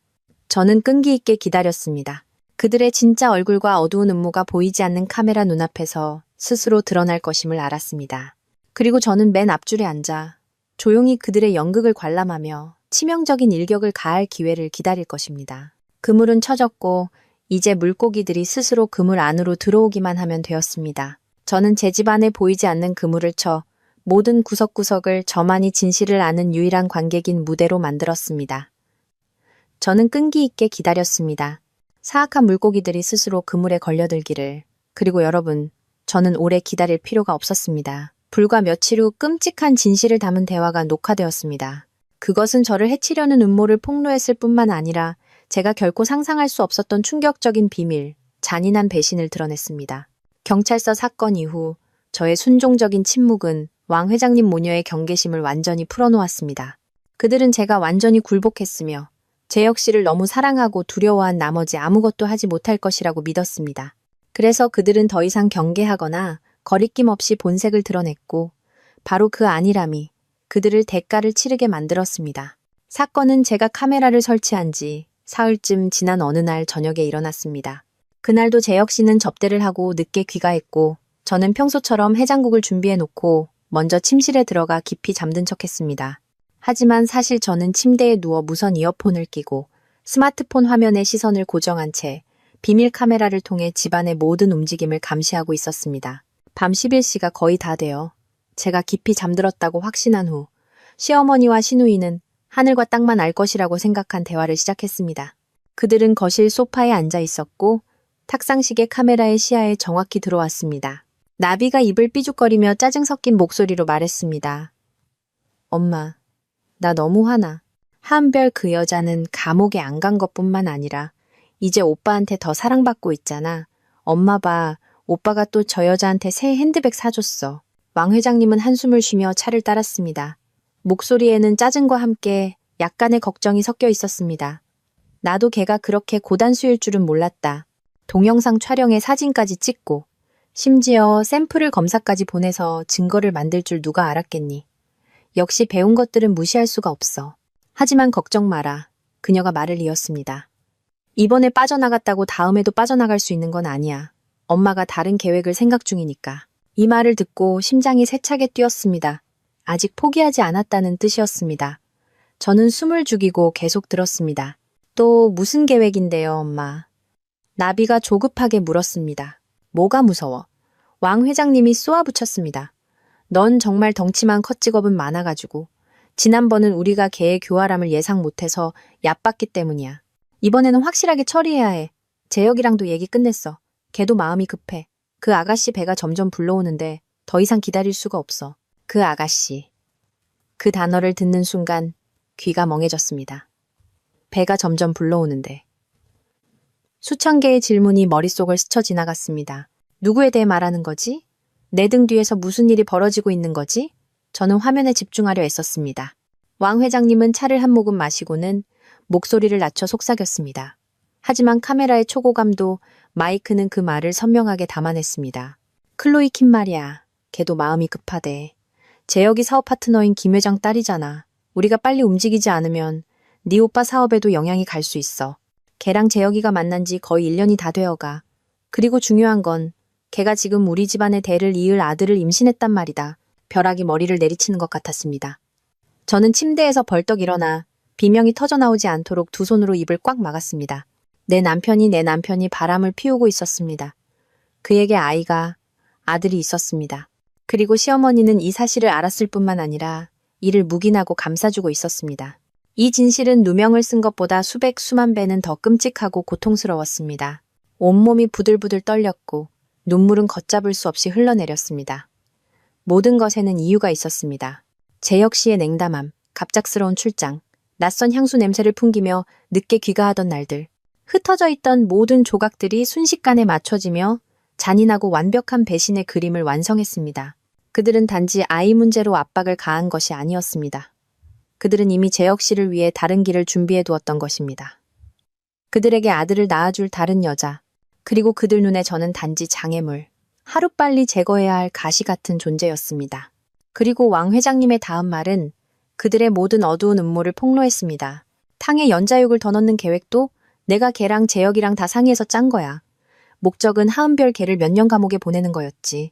저는 끈기 있게 기다렸습니다. 그들의 진짜 얼굴과 어두운 음모가 보이지 않는 카메라 눈앞에서 스스로 드러날 것임을 알았습니다. 그리고 저는 맨 앞줄에 앉아 조용히 그들의 연극을 관람하며 치명적인 일격을 가할 기회를 기다릴 것입니다. 그물은 쳐졌고 이제 물고기들이 스스로 그물 안으로 들어오기만 하면 되었습니다. 저는 제 집안에 보이지 않는 그물을 쳐 모든 구석구석을 저만이 진실을 아는 유일한 관객인 무대로 만들었습니다. 저는 끈기 있게 기다렸습니다. 사악한 물고기들이 스스로 그물에 걸려들기를. 그리고 여러분, 저는 오래 기다릴 필요가 없었습니다. 불과 며칠 후 끔찍한 진실을 담은 대화가 녹화되었습니다. 그것은 저를 해치려는 음모를 폭로했을 뿐만 아니라 제가 결코 상상할 수 없었던 충격적인 비밀, 잔인한 배신을 드러냈습니다. 경찰서 사건 이후 저의 순종적인 침묵은 왕 회장님 모녀의 경계심을 완전히 풀어놓았습니다. 그들은 제가 완전히 굴복했으며 재혁 씨를 너무 사랑하고 두려워한 나머지 아무것도 하지 못할 것이라고 믿었습니다. 그래서 그들은 더 이상 경계하거나 거리낌 없이 본색을 드러냈고 바로 그 안일함이 그들을 대가를 치르게 만들었습니다. 사건은 제가 카메라를 설치한 지 사흘쯤 지난 어느 날 저녁에 일어났습니다. 그날도 재혁 씨는 접대를 하고 늦게 귀가했고 저는 평소처럼 해장국을 준비해놓고 먼저 침실에 들어가 깊이 잠든 척했습니다. 하지만 사실 저는 침대에 누워 무선 이어폰을 끼고 스마트폰 화면에 시선을 고정한 채 비밀 카메라를 통해 집안의 모든 움직임을 감시하고 있었습니다. 밤 11시가 거의 다 되어 제가 깊이 잠들었다고 확신한 후 시어머니와 시누이는 하늘과 땅만 알 것이라고 생각한 대화를 시작했습니다. 그들은 거실 소파에 앉아 있었고 탁상시계 카메라의 시야에 정확히 들어왔습니다. 나비가 입을 삐죽거리며 짜증 섞인 목소리로 말했습니다. 엄마, 나 너무 화나. 한별 그 여자는 감옥에 안 간 것뿐만 아니라 이제 오빠한테 더 사랑받고 있잖아. 엄마 봐, 오빠가 또 저 여자한테 새 핸드백 사줬어. 왕 회장님은 한숨을 쉬며 차를 따랐습니다. 목소리에는 짜증과 함께 약간의 걱정이 섞여 있었습니다. 나도 걔가 그렇게 고단수일 줄은 몰랐다. 동영상 촬영에 사진까지 찍고 심지어 샘플을 검사까지 보내서 증거를 만들 줄 누가 알았겠니. 역시 배운 것들은 무시할 수가 없어. 하지만 걱정 마라. 그녀가 말을 이었습니다. 이번에 빠져나갔다고 다음에도 빠져나갈 수 있는 건 아니야. 엄마가 다른 계획을 생각 중이니까. 이 말을 듣고 심장이 세차게 뛰었습니다. 아직 포기하지 않았다는 뜻이었습니다. 저는 숨을 죽이고 계속 들었습니다. 또 무슨 계획인데요, 엄마? 나비가 조급하게 물었습니다. 뭐가 무서워? 왕 회장님이 쏘아붙였습니다. 넌 정말 덩치만 컸직업은 많아가지고 지난번은 우리가 걔의 교활함을 예상 못해서 얕봤기 때문이야. 이번에는 확실하게 처리해야 해. 재혁이랑도 얘기 끝냈어. 걔도 마음이 급해. 그 아가씨 배가 점점 불러오는데 더 이상 기다릴 수가 없어. 그 아가씨. 그 단어를 듣는 순간 귀가 멍해졌습니다. 배가 점점 불러오는데. 수천 개의 질문이 머릿속을 스쳐 지나갔습니다. 누구에 대해 말하는 거지? 내 등 뒤에서 무슨 일이 벌어지고 있는 거지? 저는 화면에 집중하려 애썼습니다. 왕 회장님은 차를 한 모금 마시고는 목소리를 낮춰 속삭였습니다. 하지만 카메라의 초고감도 마이크는 그 말을 선명하게 담아냈습니다. 클로이 킴 말이야. 걔도 마음이 급하대. 재혁이 사업 파트너인 김 회장 딸이잖아. 우리가 빨리 움직이지 않으면 네 오빠 사업에도 영향이 갈 수 있어. 걔랑 재혁이가 만난 지 거의 1년이 다 되어가. 그리고 중요한 건 걔가 지금 우리 집안의 대를 이을 아들을 임신했단 말이다. 벼락이 머리를 내리치는 것 같았습니다. 저는 침대에서 벌떡 일어나 비명이 터져나오지 않도록 두 손으로 입을 꽉 막았습니다. 내 남편이 바람을 피우고 있었습니다. 그에게 아들이 있었습니다. 그리고 시어머니는 이 사실을 알았을 뿐만 아니라 이를 묵인하고 감싸주고 있었습니다. 이 진실은 누명을 쓴 것보다 수백 수만 배는 더 끔찍하고 고통스러웠습니다. 온몸이 부들부들 떨렸고 눈물은 걷잡을 수 없이 흘러내렸습니다. 모든 것에는 이유가 있었습니다. 재혁 씨의 냉담함, 갑작스러운 출장, 낯선 향수 냄새를 풍기며 늦게 귀가하던 날들, 흩어져 있던 모든 조각들이 순식간에 맞춰지며 잔인하고 완벽한 배신의 그림을 완성했습니다. 그들은 단지 아이 문제로 압박을 가한 것이 아니었습니다. 그들은 이미 재혁 씨를 위해 다른 길을 준비해 두었던 것입니다. 그들에게 아들을 낳아줄 다른 여자, 그리고 그들 눈에 저는 단지 장애물, 하루빨리 제거해야 할 가시 같은 존재였습니다. 그리고 왕 회장님의 다음 말은 그들의 모든 어두운 음모를 폭로했습니다. 탕에 연자육을 더 넣는 계획도 내가 걔랑 재혁이랑 다 상의해서 짠 거야. 목적은 하은별 걔를 몇 년 감옥에 보내는 거였지.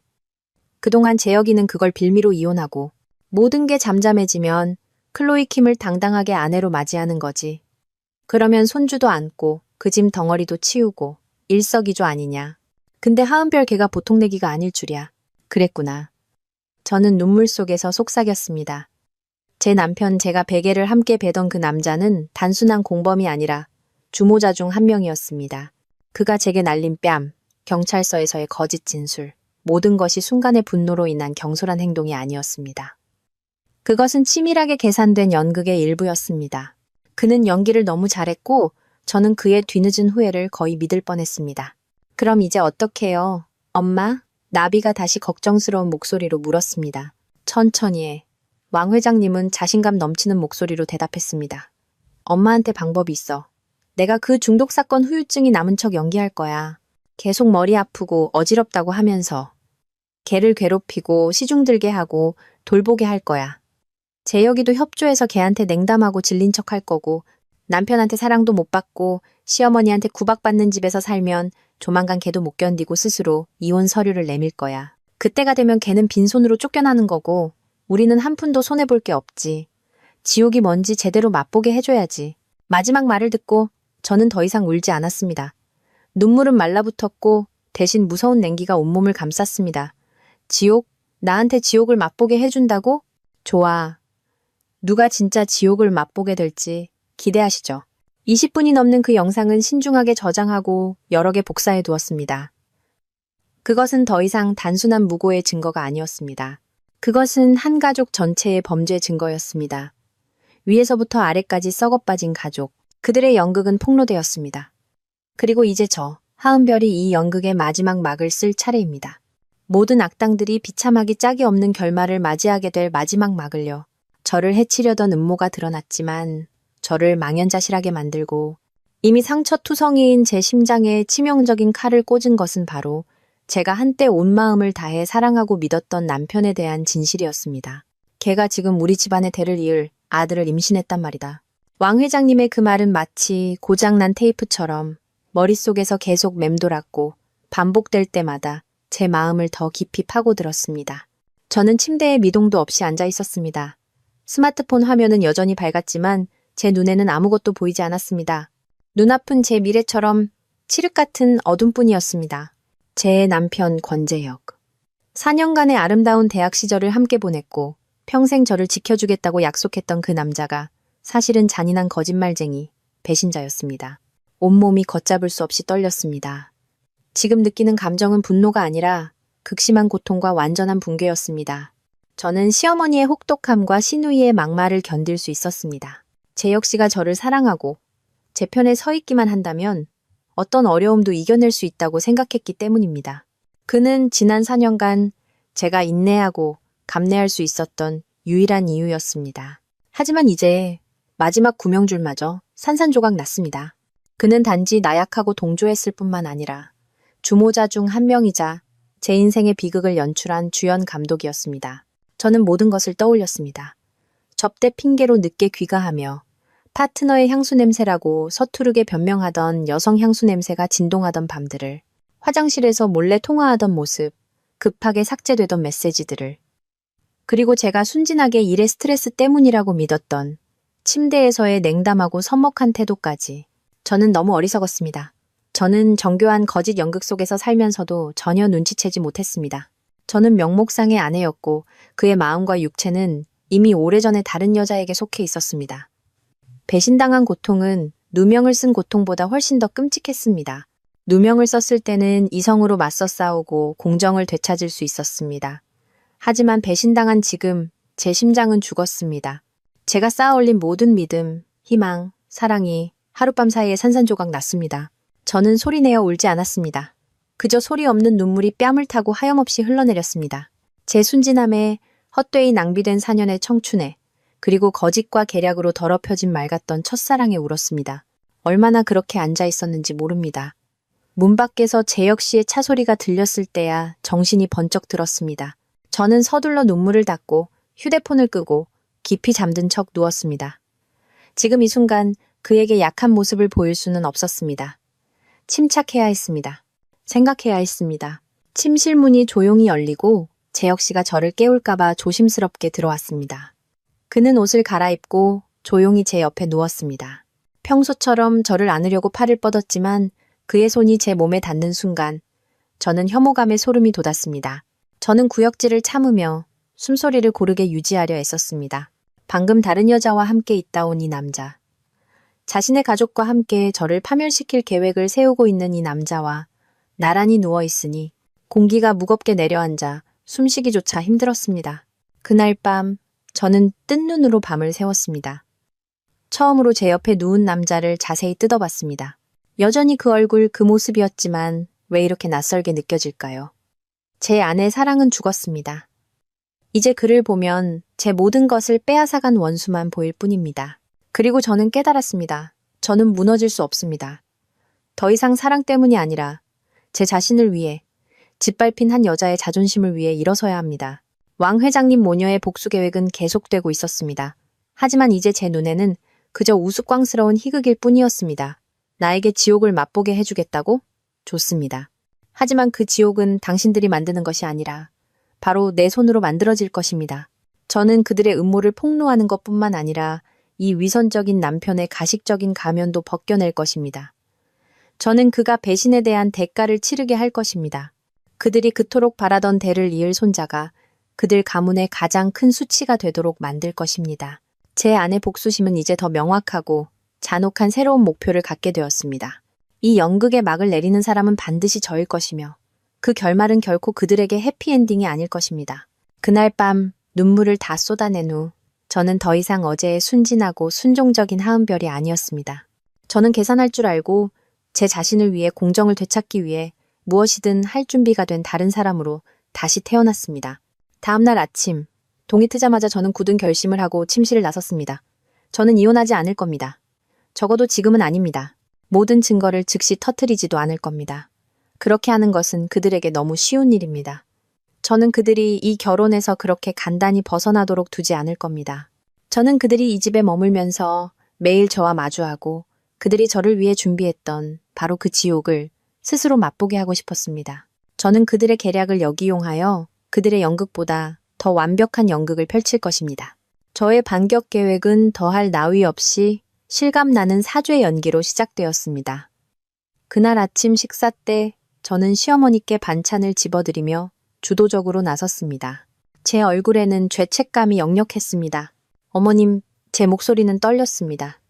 그동안 재혁이는 그걸 빌미로 이혼하고 모든 게 잠잠해지면 클로이 킴을 당당하게 아내로 맞이하는 거지. 그러면 손주도 안고 그 짐 덩어리도 치우고 일석이조 아니냐. 근데 하은별 걔가 보통 내기가 아닐 줄이야. 그랬구나. 저는 눈물 속에서 속삭였습니다. 제 남편 제가 베개를 함께 베던 그 남자는 단순한 공범이 아니라 주모자 중 한 명이었습니다. 그가 제게 날린 뺨, 경찰서에서의 거짓 진술, 모든 것이 순간의 분노로 인한 경솔한 행동이 아니었습니다. 그것은 치밀하게 계산된 연극의 일부였습니다. 그는 연기를 너무 잘했고 저는 그의 뒤늦은 후회를 거의 믿을 뻔했습니다. 그럼 이제 어떡해요? 엄마? 나비가 다시 걱정스러운 목소리로 물었습니다. 천천히 해. 왕 회장님은 자신감 넘치는 목소리로 대답했습니다. 엄마한테 방법이 있어. 내가 그 중독 사건 후유증이 남은 척 연기할 거야. 계속 머리 아프고 어지럽다고 하면서 걔를 괴롭히고 시중들게 하고 돌보게 할 거야. 재혁이도 협조해서 걔한테 냉담하고 질린 척 할 거고 남편한테 사랑도 못 받고 시어머니한테 구박받는 집에서 살면 조만간 걔도 못 견디고 스스로 이혼 서류를 내밀 거야. 그때가 되면 걔는 빈손으로 쫓겨나는 거고 우리는 한 푼도 손해볼 게 없지. 지옥이 뭔지 제대로 맛보게 해줘야지. 마지막 말을 듣고 저는 더 이상 울지 않았습니다. 눈물은 말라붙었고 대신 무서운 냉기가 온몸을 감쌌습니다. 지옥? 나한테 지옥을 맛보게 해준다고? 좋아. 누가 진짜 지옥을 맛보게 될지 기대하시죠. 20분이 넘는 그 영상은 신중하게 저장하고 여러 개 복사해 두었습니다. 그것은 더 이상 단순한 무고의 증거가 아니었습니다. 그것은 한 가족 전체의 범죄 증거였습니다. 위에서부터 아래까지 썩어빠진 가족, 그들의 연극은 폭로되었습니다. 그리고 이제 저, 하은별이 이 연극의 마지막 막을 쓸 차례입니다. 모든 악당들이 비참하기 짝이 없는 결말을 맞이하게 될 마지막 막을요. 저를 해치려던 음모가 드러났지만 저를 망연자실하게 만들고 이미 상처투성이인 제 심장에 치명적인 칼을 꽂은 것은 바로 제가 한때 온 마음을 다해 사랑하고 믿었던 남편에 대한 진실이었습니다. 걔가 지금 우리 집안의 대를 이을 아들을 임신했단 말이다. 왕 회장님의 그 말은 마치 고장난 테이프처럼 머릿속에서 계속 맴돌았고 반복될 때마다 제 마음을 더 깊이 파고들었습니다. 저는 침대에 미동도 없이 앉아 있었습니다. 스마트폰 화면은 여전히 밝았지만 제 눈에는 아무것도 보이지 않았습니다. 눈앞은 제 미래처럼 칠흑 같은 어둠뿐이었습니다. 제 남편 권재혁. 4년간의 아름다운 대학 시절을 함께 보냈고 평생 저를 지켜주겠다고 약속했던 그 남자가 사실은 잔인한 거짓말쟁이, 배신자였습니다. 온몸이 걷잡을 수 없이 떨렸습니다. 지금 느끼는 감정은 분노가 아니라 극심한 고통과 완전한 붕괴였습니다. 저는 시어머니의 혹독함과 시누이의 막말을 견딜 수 있었습니다. 재혁 씨가 저를 사랑하고 제 편에 서 있기만 한다면 어떤 어려움도 이겨낼 수 있다고 생각했기 때문입니다. 그는 지난 4년간 제가 인내하고 감내할 수 있었던 유일한 이유였습니다. 하지만 이제 마지막 구명줄마저 산산조각 났습니다. 그는 단지 나약하고 동조했을 뿐만 아니라 주모자 중 한 명이자 제 인생의 비극을 연출한 주연 감독이었습니다. 저는 모든 것을 떠올렸습니다. 접대 핑계로 늦게 귀가하며 파트너의 향수 냄새라고 서투르게 변명하던 여성 향수 냄새가 진동하던 밤들을, 화장실에서 몰래 통화하던 모습, 급하게 삭제되던 메시지들을, 그리고 제가 순진하게 일의 스트레스 때문이라고 믿었던 침대에서의 냉담하고 서먹한 태도까지. 저는 너무 어리석었습니다. 저는 정교한 거짓 연극 속에서 살면서도 전혀 눈치채지 못했습니다. 저는 명목상의 아내였고 그의 마음과 육체는 이미 오래전에 다른 여자에게 속해 있었습니다. 배신당한 고통은 누명을 쓴 고통보다 훨씬 더 끔찍했습니다. 누명을 썼을 때는 이성으로 맞서 싸우고 공정을 되찾을 수 있었습니다. 하지만 배신당한 지금 제 심장은 죽었습니다. 제가 쌓아올린 모든 믿음, 희망, 사랑이 하룻밤 사이에 산산조각 났습니다. 저는 소리내어 울지 않았습니다. 그저 소리 없는 눈물이 뺨을 타고 하염없이 흘러내렸습니다. 제 순진함에, 헛되이 낭비된 4년의 청춘에, 그리고 거짓과 계략으로 더럽혀진 맑았던 첫사랑에 울었습니다. 얼마나 그렇게 앉아 있었는지 모릅니다. 문 밖에서 재혁 씨의 차 소리가 들렸을 때야 정신이 번쩍 들었습니다. 저는 서둘러 눈물을 닦고 휴대폰을 끄고 깊이 잠든 척 누웠습니다. 지금 이 순간 그에게 약한 모습을 보일 수는 없었습니다. 침착해야 했습니다. 생각해야 했습니다. 침실 문이 조용히 열리고 재혁 씨가 저를 깨울까봐 조심스럽게 들어왔습니다. 그는 옷을 갈아입고 조용히 제 옆에 누웠습니다. 평소처럼 저를 안으려고 팔을 뻗었지만 그의 손이 제 몸에 닿는 순간 저는 혐오감에 소름이 돋았습니다. 저는 구역질을 참으며 숨소리를 고르게 유지하려 애썼습니다. 방금 다른 여자와 함께 있다 온 이 남자. 자신의 가족과 함께 저를 파멸시킬 계획을 세우고 있는 이 남자와 나란히 누워있으니 공기가 무겁게 내려앉아 숨쉬기조차 힘들었습니다. 그날 밤 저는 뜬 눈으로 밤을 새웠습니다. 처음으로 제 옆에 누운 남자를 자세히 뜯어봤습니다. 여전히 그 얼굴 그 모습이었지만 왜 이렇게 낯설게 느껴질까요? 제 아내 사랑은 죽었습니다. 이제 그를 보면 제 모든 것을 빼앗아간 원수만 보일 뿐입니다. 그리고 저는 깨달았습니다. 저는 무너질 수 없습니다. 더 이상 사랑 때문이 아니라 제 자신을 위해 짓밟힌 한 여자의 자존심을 위해 일어서야 합니다. 왕 회장님 모녀의 복수 계획은 계속되고 있었습니다. 하지만 이제 제 눈에는 그저 우스꽝스러운 희극일 뿐이었습니다. 나에게 지옥을 맛보게 해주겠다고? 좋습니다. 하지만 그 지옥은 당신들이 만드는 것이 아니라 바로 내 손으로 만들어질 것입니다. 저는 그들의 음모를 폭로하는 것뿐만 아니라 이 위선적인 남편의 가식적인 가면도 벗겨낼 것입니다. 저는 그가 배신에 대한 대가를 치르게 할 것입니다. 그들이 그토록 바라던 대를 이을 손자가 그들 가문의 가장 큰 수치가 되도록 만들 것입니다. 제 아내 복수심은 이제 더 명확하고 잔혹한 새로운 목표를 갖게 되었습니다. 이 연극의 막을 내리는 사람은 반드시 저일 것이며 그 결말은 결코 그들에게 해피엔딩이 아닐 것입니다. 그날 밤 눈물을 다 쏟아낸 후 저는 더 이상 어제의 순진하고 순종적인 하은별이 아니었습니다. 저는 계산할 줄 알고 제 자신을 위해 공정을 되찾기 위해 무엇이든 할 준비가 된 다른 사람으로 다시 태어났습니다. 다음날 아침, 동이 트자마자 저는 굳은 결심을 하고 침실을 나섰습니다. 저는 이혼하지 않을 겁니다. 적어도 지금은 아닙니다. 모든 증거를 즉시 터뜨리지도 않을 겁니다. 그렇게 하는 것은 그들에게 너무 쉬운 일입니다. 저는 그들이 이 결혼에서 그렇게 간단히 벗어나도록 두지 않을 겁니다. 저는 그들이 이 집에 머물면서 매일 저와 마주하고 그들이 저를 위해 준비했던 바로 그 지옥을 스스로 맛보게 하고 싶었습니다. 저는 그들의 계략을 역이용하여 그들의 연극보다 더 완벽한 연극을 펼칠 것입니다. 저의 반격 계획은 더할 나위 없이 실감나는 사죄 연기로 시작되었습니다. 그날 아침 식사 때 저는 시어머니께 반찬을 집어드리며 주도적으로 나섰습니다. 제 얼굴에는 죄책감이 역력했습니다. 어머님, 제 목소리는 떨렸습니다.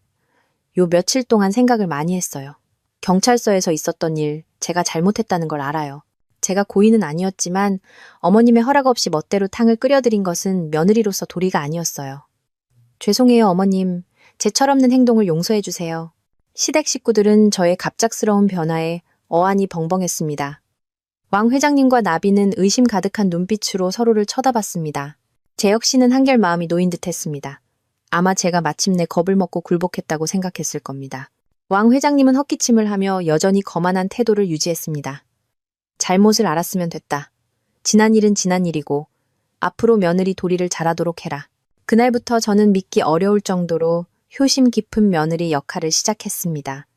요 며칠 동안 생각을 많이 했어요. 경찰서에서 있었던 일, 제가 잘못했다는 걸 알아요. 제가 고의는 아니었지만 어머님의 허락 없이 멋대로 탕을 끓여드린 것은 며느리로서 도리가 아니었어요. 죄송해요, 어머님. 제 철없는 행동을 용서해 주세요. 시댁 식구들은 저의 갑작스러운 변화에 어안이 벙벙했습니다. 왕 회장님과 나비는 의심 가득한 눈빛으로 서로를 쳐다봤습니다. 제 역시는 한결 마음이 놓인 듯했습니다. 아마 제가 마침내 겁을 먹고 굴복했다고 생각했을 겁니다. 왕 회장님은 헛기침을 하며 여전히 거만한 태도를 유지했습니다. 잘못을 알았으면 됐다. 지난 일은 지난 일이고 앞으로 며느리 도리를 잘하도록 해라. 그날부터 저는 믿기 어려울 정도로 효심 깊은 며느리 역할을 시작했습니다.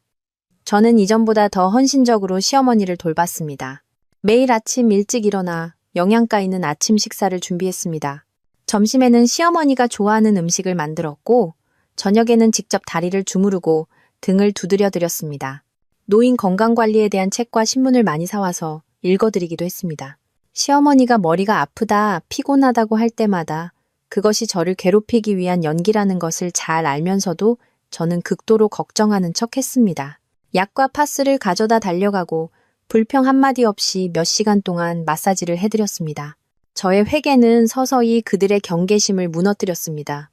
저는 이전보다 더 헌신적으로 시어머니를 돌봤습니다. 매일 아침 일찍 일어나 영양가 있는 아침 식사를 준비했습니다. 점심에는 시어머니가 좋아하는 음식을 만들었고 저녁에는 직접 다리를 주무르고 등을 두드려 드렸습니다. 노인 건강관리에 대한 책과 신문을 많이 사와서 읽어드리기도 했습니다. 시어머니가 머리가 아프다, 피곤하다고 할 때마다 그것이 저를 괴롭히기 위한 연기라는 것을 잘 알면서도 저는 극도로 걱정하는 척 했습니다. 약과 파스를 가져다 달려가고 불평 한마디 없이 몇 시간 동안 마사지를 해드렸습니다. 저의 회개는 서서히 그들의 경계심을 무너뜨렸습니다.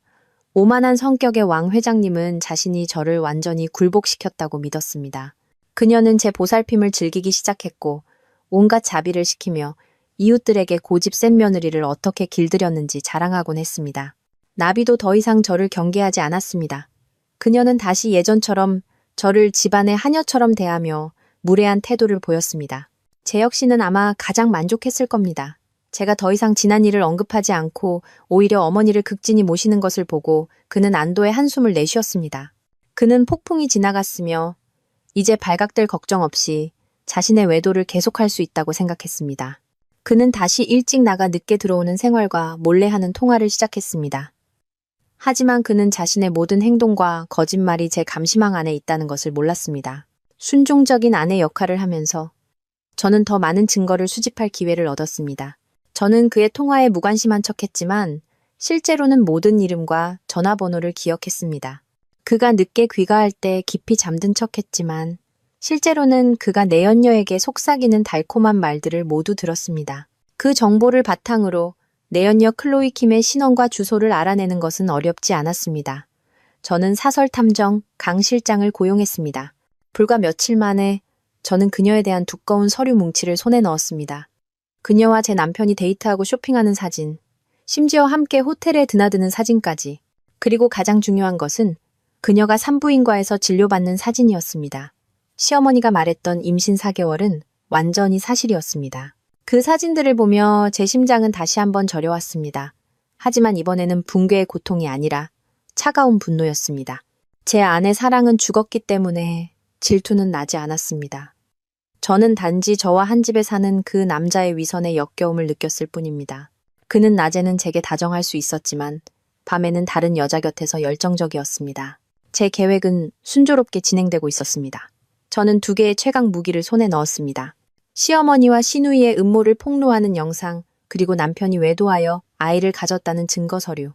오만한 성격의 왕 회장님은 자신이 저를 완전히 굴복시켰다고 믿었습니다. 그녀는 제 보살핌을 즐기기 시작했고 온갖 자비를 시키며 이웃들에게 고집 센 며느리를 어떻게 길들였는지 자랑하곤 했습니다. 나비도 더 이상 저를 경계하지 않았습니다. 그녀는 다시 예전처럼 저를 집안의 하녀처럼 대하며 무례한 태도를 보였습니다. 제 역시는 아마 가장 만족했을 겁니다. 제가 더 이상 지난 일을 언급하지 않고 오히려 어머니를 극진히 모시는 것을 보고 그는 안도의 한숨을 내쉬었습니다. 그는 폭풍이 지나갔으며 이제 발각될 걱정 없이 자신의 외도를 계속할 수 있다고 생각했습니다. 그는 다시 일찍 나가 늦게 들어오는 생활과 몰래 하는 통화를 시작했습니다. 하지만 그는 자신의 모든 행동과 거짓말이 제 감시망 안에 있다는 것을 몰랐습니다. 순종적인 아내 역할을 하면서 저는 더 많은 증거를 수집할 기회를 얻었습니다. 저는 그의 통화에 무관심한 척했지만 실제로는 모든 이름과 전화번호를 기억했습니다. 그가 늦게 귀가할 때 깊이 잠든 척했지만 실제로는 그가 내연녀에게 속삭이는 달콤한 말들을 모두 들었습니다. 그 정보를 바탕으로 내연녀 클로이 킴의 신원과 주소를 알아내는 것은 어렵지 않았습니다. 저는 사설 탐정 강 실장을 고용했습니다. 불과 며칠 만에 저는 그녀에 대한 두꺼운 서류 뭉치를 손에 넣었습니다. 그녀와 제 남편이 데이트하고 쇼핑하는 사진, 심지어 함께 호텔에 드나드는 사진까지, 그리고 가장 중요한 것은 그녀가 산부인과에서 진료받는 사진이었습니다. 시어머니가 말했던 임신 4개월은 완전히 사실이었습니다. 그 사진들을 보며 제 심장은 다시 한번 저려왔습니다. 하지만 이번에는 붕괴의 고통이 아니라 차가운 분노였습니다. 제 아내 사랑은 죽었기 때문에 질투는 나지 않았습니다. 저는 단지 저와 한 집에 사는 그 남자의 위선에 역겨움을 느꼈을 뿐입니다. 그는 낮에는 제게 다정할 수 있었지만 밤에는 다른 여자 곁에서 열정적이었습니다. 제 계획은 순조롭게 진행되고 있었습니다. 저는 2개의 최강 무기를 손에 넣었습니다. 시어머니와 시누이의 음모를 폭로하는 영상, 그리고 남편이 외도하여 아이를 가졌다는 증거 서류.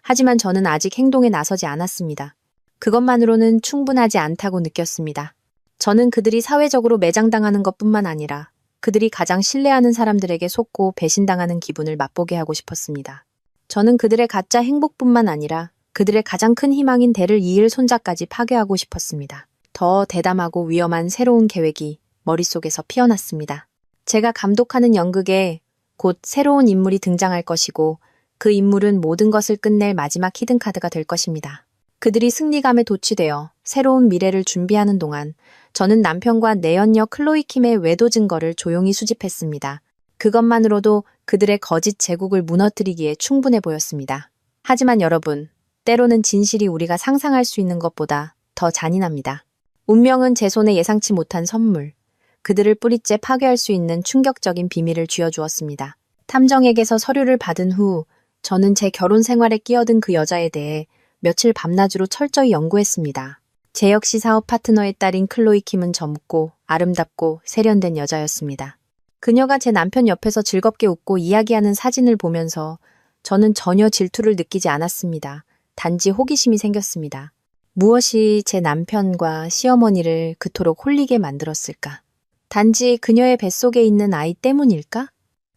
하지만 저는 아직 행동에 나서지 않았습니다. 그것만으로는 충분하지 않다고 느꼈습니다. 저는 그들이 사회적으로 매장당하는 것뿐만 아니라 그들이 가장 신뢰하는 사람들에게 속고 배신당하는 기분을 맛보게 하고 싶었습니다. 저는 그들의 가짜 행복뿐만 아니라 그들의 가장 큰 희망인 대를 이을 손자까지 파괴하고 싶었습니다. 더 대담하고 위험한 새로운 계획이 머릿속에서 피어났습니다. 제가 감독하는 연극에 곧 새로운 인물이 등장할 것이고 그 인물은 모든 것을 끝낼 마지막 히든카드가 될 것입니다. 그들이 승리감에 도취되어 새로운 미래를 준비하는 동안 저는 남편과 내연녀 클로이 킴의 외도 증거를 조용히 수집했습니다. 그것만으로도 그들의 거짓 제국을 무너뜨리기에 충분해 보였습니다. 하지만 여러분, 때로는 진실이 우리가 상상할 수 있는 것보다 더 잔인합니다. 운명은 제 손에 예상치 못한 선물, 그들을 뿌리째 파괴할 수 있는 충격적인 비밀을 쥐어주었습니다. 탐정에게서 서류를 받은 후 저는 제 결혼 생활에 끼어든 그 여자에 대해 며칠 밤낮으로 철저히 연구했습니다. 제 역시 사업 파트너의 딸인 클로이 킴은 젊고 아름답고 세련된 여자였습니다. 그녀가 제 남편 옆에서 즐겁게 웃고 이야기하는 사진을 보면서 저는 전혀 질투를 느끼지 않았습니다. 단지 호기심이 생겼습니다. 무엇이 제 남편과 시어머니를 그토록 홀리게 만들었을까? 단지 그녀의 뱃속에 있는 아이 때문일까?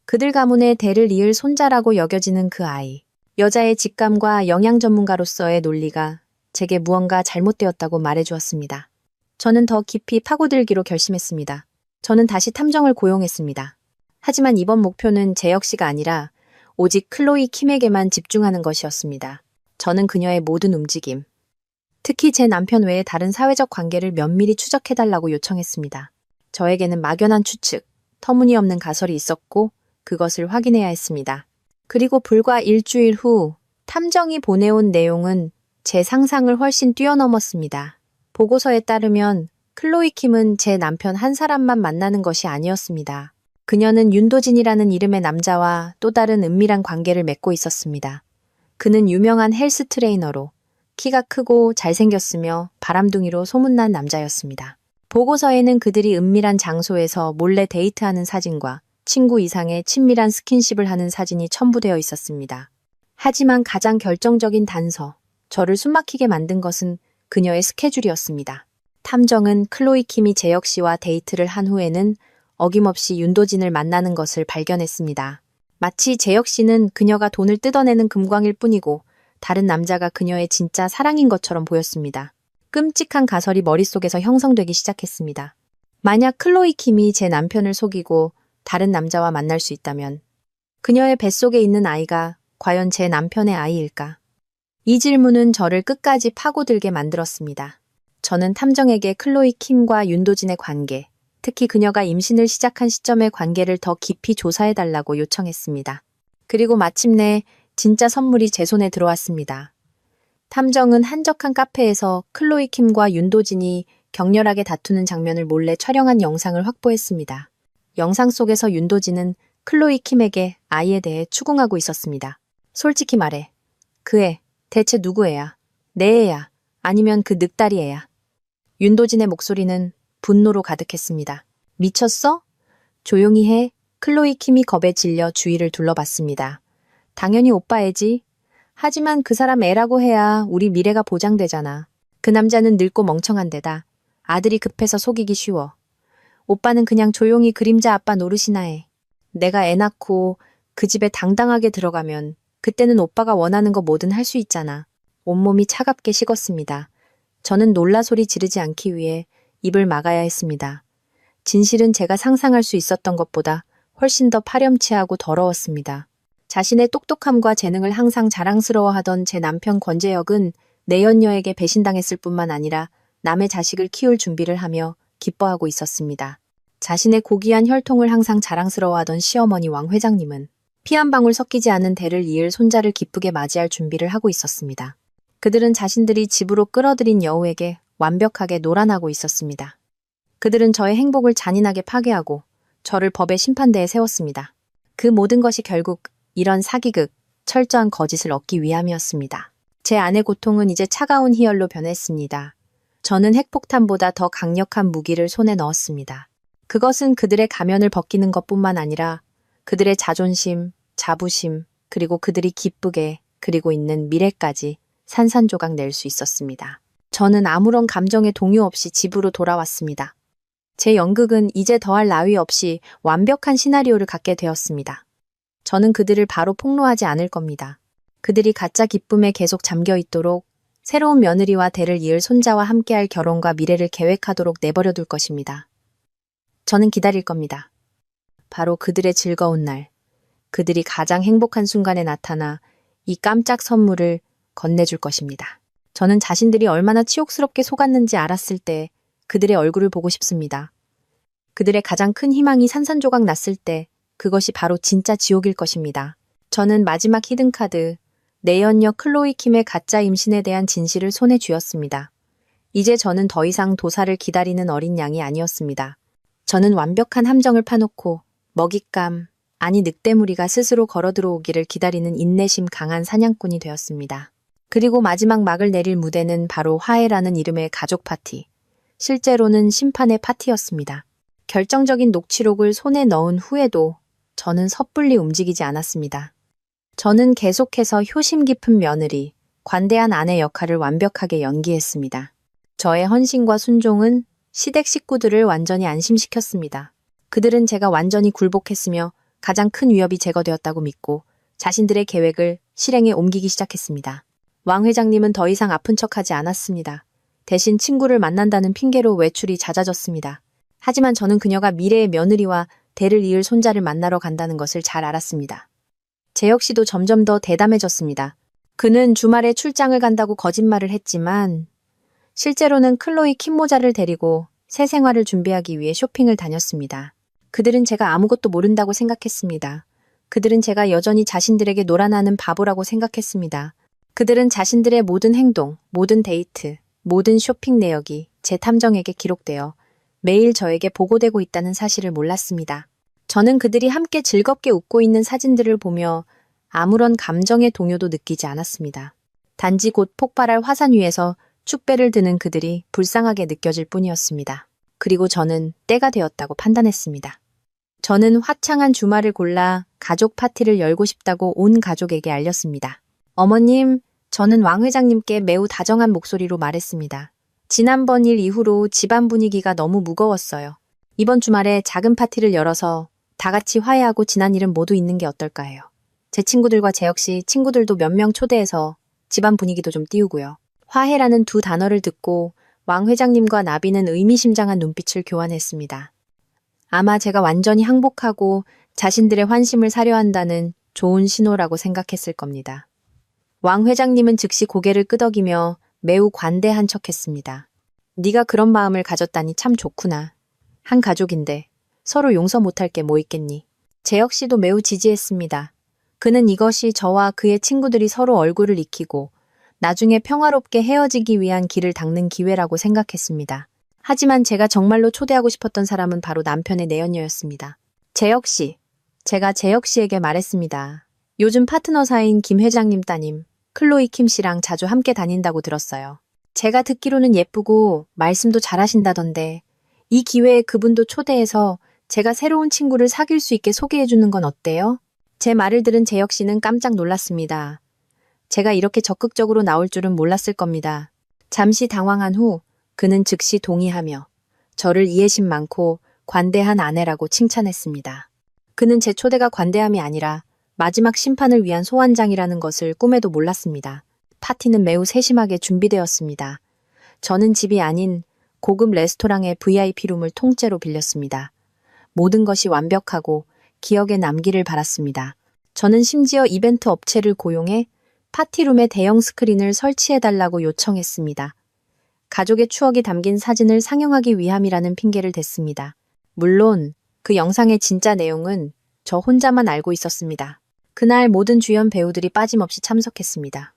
그들 가문의 대를 이을 손자라고 여겨지는 그 아이. 여자의 직감과 영양 전문가로서의 논리가 제게 무언가 잘못되었다고 말해주었습니다. 저는 더 깊이 파고들기로 결심했습니다. 저는 다시 탐정을 고용했습니다. 하지만 이번 목표는 제 역시가 아니라 오직 클로이 킴에게만 집중하는 것이었습니다. 저는 그녀의 모든 움직임, 특히 제 남편 외에 다른 사회적 관계를 면밀히 추적해달라고 요청했습니다. 저에게는 막연한 추측, 터무니없는 가설이 있었고 그것을 확인해야 했습니다. 그리고 불과 일주일 후 탐정이 보내온 내용은 제 상상을 훨씬 뛰어넘었습니다. 보고서에 따르면 클로이 킴은 제 남편 한 사람만 만나는 것이 아니었습니다. 그녀는 윤도진이라는 이름의 남자와 또 다른 은밀한 관계를 맺고 있었습니다. 그는 유명한 헬스 트레이너로 키가 크고 잘생겼으며 바람둥이로 소문난 남자였습니다. 보고서에는 그들이 은밀한 장소에서 몰래 데이트하는 사진과 친구 이상의 친밀한 스킨십을 하는 사진이 첨부되어 있었습니다. 하지만 가장 결정적인 단서, 저를 숨막히게 만든 것은 그녀의 스케줄이었습니다. 탐정은 클로이 킴이 재혁 씨와 데이트를 한 후에는 어김없이 윤도진을 만나는 것을 발견했습니다. 마치 재혁 씨는 그녀가 돈을 뜯어내는 금광일 뿐이고 다른 남자가 그녀의 진짜 사랑인 것처럼 보였습니다. 끔찍한 가설이 머릿속에서 형성되기 시작했습니다. 만약 클로이 킴이 제 남편을 속이고 다른 남자와 만날 수 있다면 그녀의 뱃속에 있는 아이가 과연 제 남편의 아이일까? 이 질문은 저를 끝까지 파고들게 만들었습니다. 저는 탐정에게 클로이 킴과 윤도진의 관계, 특히 그녀가 임신을 시작한 시점의 관계를 더 깊이 조사해달라고 요청했습니다. 그리고 마침내 진짜 선물이 제 손에 들어왔습니다. 탐정은 한적한 카페에서 클로이 킴과 윤도진이 격렬하게 다투는 장면을 몰래 촬영한 영상을 확보했습니다. 영상 속에서 윤도진은 클로이 킴에게 아이에 대해 추궁하고 있었습니다. 솔직히 말해. 그 애, 대체 누구 애야? 내 애야? 아니면 그 늑다리 애야? 윤도진의 목소리는 분노로 가득했습니다. 미쳤어? 조용히 해. 클로이 킴이 겁에 질려 주위를 둘러봤습니다. 당연히 오빠 애지. 하지만 그 사람 애라고 해야 우리 미래가 보장되잖아. 그 남자는 늙고 멍청한 데다 아들이 급해서 속이기 쉬워. 오빠는 그냥 조용히 그림자 아빠 노릇이나 해. 내가 애 낳고 그 집에 당당하게 들어가면 그때는 오빠가 원하는 거 뭐든 할 수 있잖아. 온몸이 차갑게 식었습니다. 저는 놀라 소리 지르지 않기 위해 입을 막아야 했습니다. 진실은 제가 상상할 수 있었던 것보다 훨씬 더 파렴치하고 더러웠습니다. 자신의 똑똑함과 재능을 항상 자랑스러워하던 제 남편 권재혁은 내연녀에게 배신당했을 뿐만 아니라 남의 자식을 키울 준비를 하며 기뻐하고 있었습니다. 자신의 고귀한 혈통을 항상 자랑스러워하던 시어머니 왕 회장님은 피 한 방울 섞이지 않은 대를 이을 손자를 기쁘게 맞이할 준비를 하고 있었습니다. 그들은 자신들이 집으로 끌어들인 여우에게 완벽하게 놀아나고 있었습니다. 그들은 저의 행복을 잔인하게 파괴하고 저를 법의 심판대에 세웠습니다. 그 모든 것이 결국 이런 사기극, 철저한 거짓을 얻기 위함이었습니다. 제 안의 고통은 이제 차가운 희열로 변했습니다. 저는 핵폭탄보다 더 강력한 무기를 손에 넣었습니다. 그것은 그들의 가면을 벗기는 것뿐만 아니라 그들의 자존심, 자부심, 그리고 그들이 기쁘게 그리고 있는 미래까지 산산조각 낼 수 있었습니다. 저는 아무런 감정의 동요 없이 집으로 돌아왔습니다. 제 연극은 이제 더할 나위 없이 완벽한 시나리오를 갖게 되었습니다. 저는 그들을 바로 폭로하지 않을 겁니다. 그들이 가짜 기쁨에 계속 잠겨 있도록 새로운 며느리와 대를 이을 손자와 함께할 결혼과 미래를 계획하도록 내버려둘 것입니다. 저는 기다릴 겁니다. 바로 그들의 즐거운 날, 그들이 가장 행복한 순간에 나타나 이 깜짝 선물을 건네줄 것입니다. 저는 자신들이 얼마나 치욕스럽게 속았는지 알았을 때 그들의 얼굴을 보고 싶습니다. 그들의 가장 큰 희망이 산산조각 났을 때 그것이 바로 진짜 지옥일 것입니다. 저는 마지막 히든카드, 내연녀 클로이 킴의 가짜 임신에 대한 진실을 손에 쥐었습니다. 이제 저는 더 이상 도사를 기다리는 어린 양이 아니었습니다. 저는 완벽한 함정을 파놓고 먹잇감, 아니 늑대무리가 스스로 걸어 들어오기를 기다리는 인내심 강한 사냥꾼이 되었습니다. 그리고 마지막 막을 내릴 무대는 바로 화해라는 이름의 가족 파티. 실제로는 심판의 파티였습니다. 결정적인 녹취록을 손에 넣은 후에도 저는 섣불리 움직이지 않았습니다. 저는 계속해서 효심 깊은 며느리, 관대한 아내 역할을 완벽하게 연기했습니다. 저의 헌신과 순종은 시댁 식구들을 완전히 안심시켰습니다. 그들은 제가 완전히 굴복했으며 가장 큰 위협이 제거되었다고 믿고 자신들의 계획을 실행에 옮기기 시작했습니다. 왕 회장님은 더 이상 아픈 척하지 않았습니다. 대신 친구를 만난다는 핑계로 외출이 잦아졌습니다. 하지만 저는 그녀가 미래의 며느리와 대를 이을 손자를 만나러 간다는 것을 잘 알았습니다. 재혁 씨도 점점 더 대담해졌습니다. 그는 주말에 출장을 간다고 거짓말을 했지만 실제로는 클로이 킴 모자를 데리고 새 생활을 준비하기 위해 쇼핑을 다녔습니다. 그들은 제가 아무것도 모른다고 생각했습니다. 그들은 제가 여전히 자신들에게 놀아나는 바보라고 생각했습니다. 그들은 자신들의 모든 행동, 모든 데이트, 모든 쇼핑 내역이 제 탐정에게 기록되어 매일 저에게 보고되고 있다는 사실을 몰랐습니다. 저는 그들이 함께 즐겁게 웃고 있는 사진들을 보며 아무런 감정의 동요도 느끼지 않았습니다. 단지 곧 폭발할 화산 위에서 축배를 드는 그들이 불쌍하게 느껴질 뿐이었습니다. 그리고 저는 때가 되었다고 판단했습니다. 저는 화창한 주말을 골라 가족 파티를 열고 싶다고 온 가족에게 알렸습니다. 어머님, 저는 왕 회장님께 매우 다정한 목소리로 말했습니다. 지난번 일 이후로 집안 분위기가 너무 무거웠어요. 이번 주말에 작은 파티를 열어서 다 같이 화해하고 지난 일은 모두 잊는 게 어떨까 해요. 제 친구들과 제 역시 친구들도 몇 명 초대해서 집안 분위기도 좀 띄우고요. 화해라는 두 단어를 듣고 왕 회장님과 나비는 의미심장한 눈빛을 교환했습니다. 아마 제가 완전히 항복하고 자신들의 환심을 사려 한다는 좋은 신호라고 생각했을 겁니다. 왕 회장님은 즉시 고개를 끄덕이며 매우 관대한 척했습니다. 네가 그런 마음을 가졌다니 참 좋구나. 한 가족인데 서로 용서 못할 게 뭐 있겠니? 재혁 씨도 매우 지지했습니다. 그는 이것이 저와 그의 친구들이 서로 얼굴을 익히고 나중에 평화롭게 헤어지기 위한 길을 닦는 기회라고 생각했습니다. 하지만 제가 정말로 초대하고 싶었던 사람은 바로 남편의 내연녀였습니다. 재혁 씨. 제가 재혁 씨에게 말했습니다. 요즘 파트너 사이인 김 회장님 따님, 클로이 킴 씨랑 자주 함께 다닌다고 들었어요. 제가 듣기로는 예쁘고 말씀도 잘하신다던데 이 기회에 그분도 초대해서 제가 새로운 친구를 사귈 수 있게 소개해주는 건 어때요? 제 말을 들은 재혁 씨는 깜짝 놀랐습니다. 제가 이렇게 적극적으로 나올 줄은 몰랐을 겁니다. 잠시 당황한 후 그는 즉시 동의하며 저를 이해심 많고 관대한 아내라고 칭찬했습니다. 그는 제 초대가 관대함이 아니라 마지막 심판을 위한 소환장이라는 것을 꿈에도 몰랐습니다. 파티는 매우 세심하게 준비되었습니다. 저는 집이 아닌 고급 레스토랑의 VIP룸을 통째로 빌렸습니다. 모든 것이 완벽하고 기억에 남기를 바랐습니다. 저는 심지어 이벤트 업체를 고용해 파티룸에 대형 스크린을 설치해달라고 요청했습니다. 가족의 추억이 담긴 사진을 상영하기 위함이라는 핑계를 댔습니다. 물론 그 영상의 진짜 내용은 저 혼자만 알고 있었습니다. 그날 모든 주연 배우들이 빠짐없이 참석했습니다.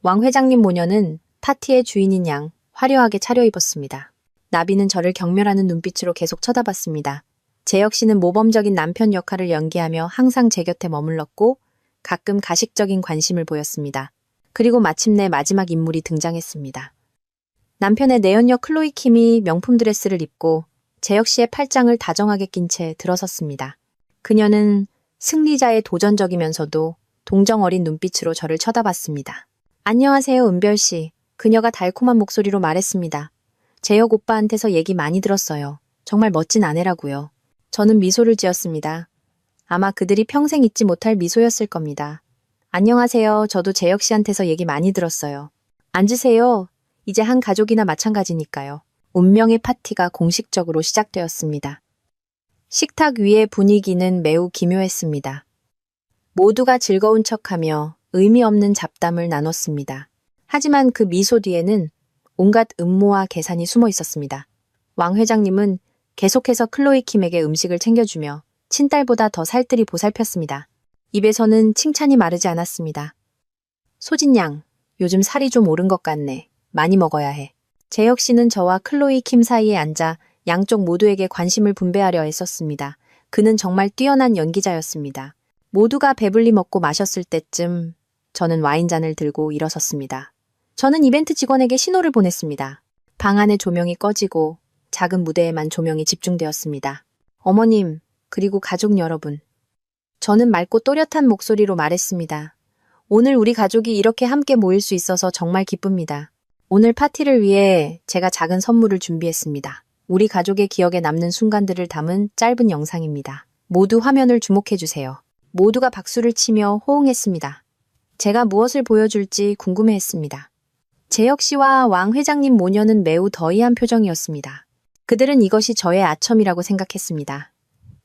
왕 회장님 모녀는 파티의 주인인 양 화려하게 차려입었습니다. 나비는 저를 경멸하는 눈빛으로 계속 쳐다봤습니다. 재혁 씨는 모범적인 남편 역할을 연기하며 항상 제 곁에 머물렀고 가끔 가식적인 관심을 보였습니다. 그리고 마침내 마지막 인물이 등장했습니다. 남편의 내연녀 클로이 킴이 명품 드레스를 입고 재혁 씨의 팔짱을 다정하게 낀 채 들어섰습니다. 그녀는 승리자의 도전적이면서도 동정 어린 눈빛으로 저를 쳐다봤습니다. 안녕하세요, 은별 씨. 그녀가 달콤한 목소리로 말했습니다. 재혁 오빠한테서 얘기 많이 들었어요. 정말 멋진 아내라고요. 저는 미소를 지었습니다. 아마 그들이 평생 잊지 못할 미소였을 겁니다. 안녕하세요. 저도 재혁 씨한테서 얘기 많이 들었어요. 앉으세요. 이제 한 가족이나 마찬가지니까요. 운명의 파티가 공식적으로 시작되었습니다. 식탁 위의 분위기는 매우 기묘했습니다. 모두가 즐거운 척하며 의미 없는 잡담을 나눴습니다. 하지만 그 미소 뒤에는 온갖 음모와 계산이 숨어 있었습니다. 왕 회장님은 계속해서 클로이 킴에게 음식을 챙겨주며 친딸보다 더 살뜰히 보살폈습니다. 입에서는 칭찬이 마르지 않았습니다. 소진 양, 요즘 살이 좀 오른 것 같네. 많이 먹어야 해. 재혁 씨는 저와 클로이 킴 사이에 앉아 양쪽 모두에게 관심을 분배하려 애썼습니다. 그는 정말 뛰어난 연기자였습니다. 모두가 배불리 먹고 마셨을 때쯤 저는 와인잔을 들고 일어섰습니다. 저는 이벤트 직원에게 신호를 보냈습니다. 방 안의 조명이 꺼지고 작은 무대에만 조명이 집중되었습니다. 어머님, 그리고 가족 여러분. 저는 맑고 또렷한 목소리로 말했습니다. 오늘 우리 가족이 이렇게 함께 모일 수 있어서 정말 기쁩니다. 오늘 파티를 위해 제가 작은 선물을 준비했습니다. 우리 가족의 기억에 남는 순간들을 담은 짧은 영상입니다. 모두 화면을 주목해주세요. 모두가 박수를 치며 호응했습니다. 제가 무엇을 보여줄지 궁금해했습니다. 재혁 씨와 왕 회장님 모녀는 매우 더이한 표정이었습니다. 그들은 이것이 저의 아첨이라고 생각했습니다.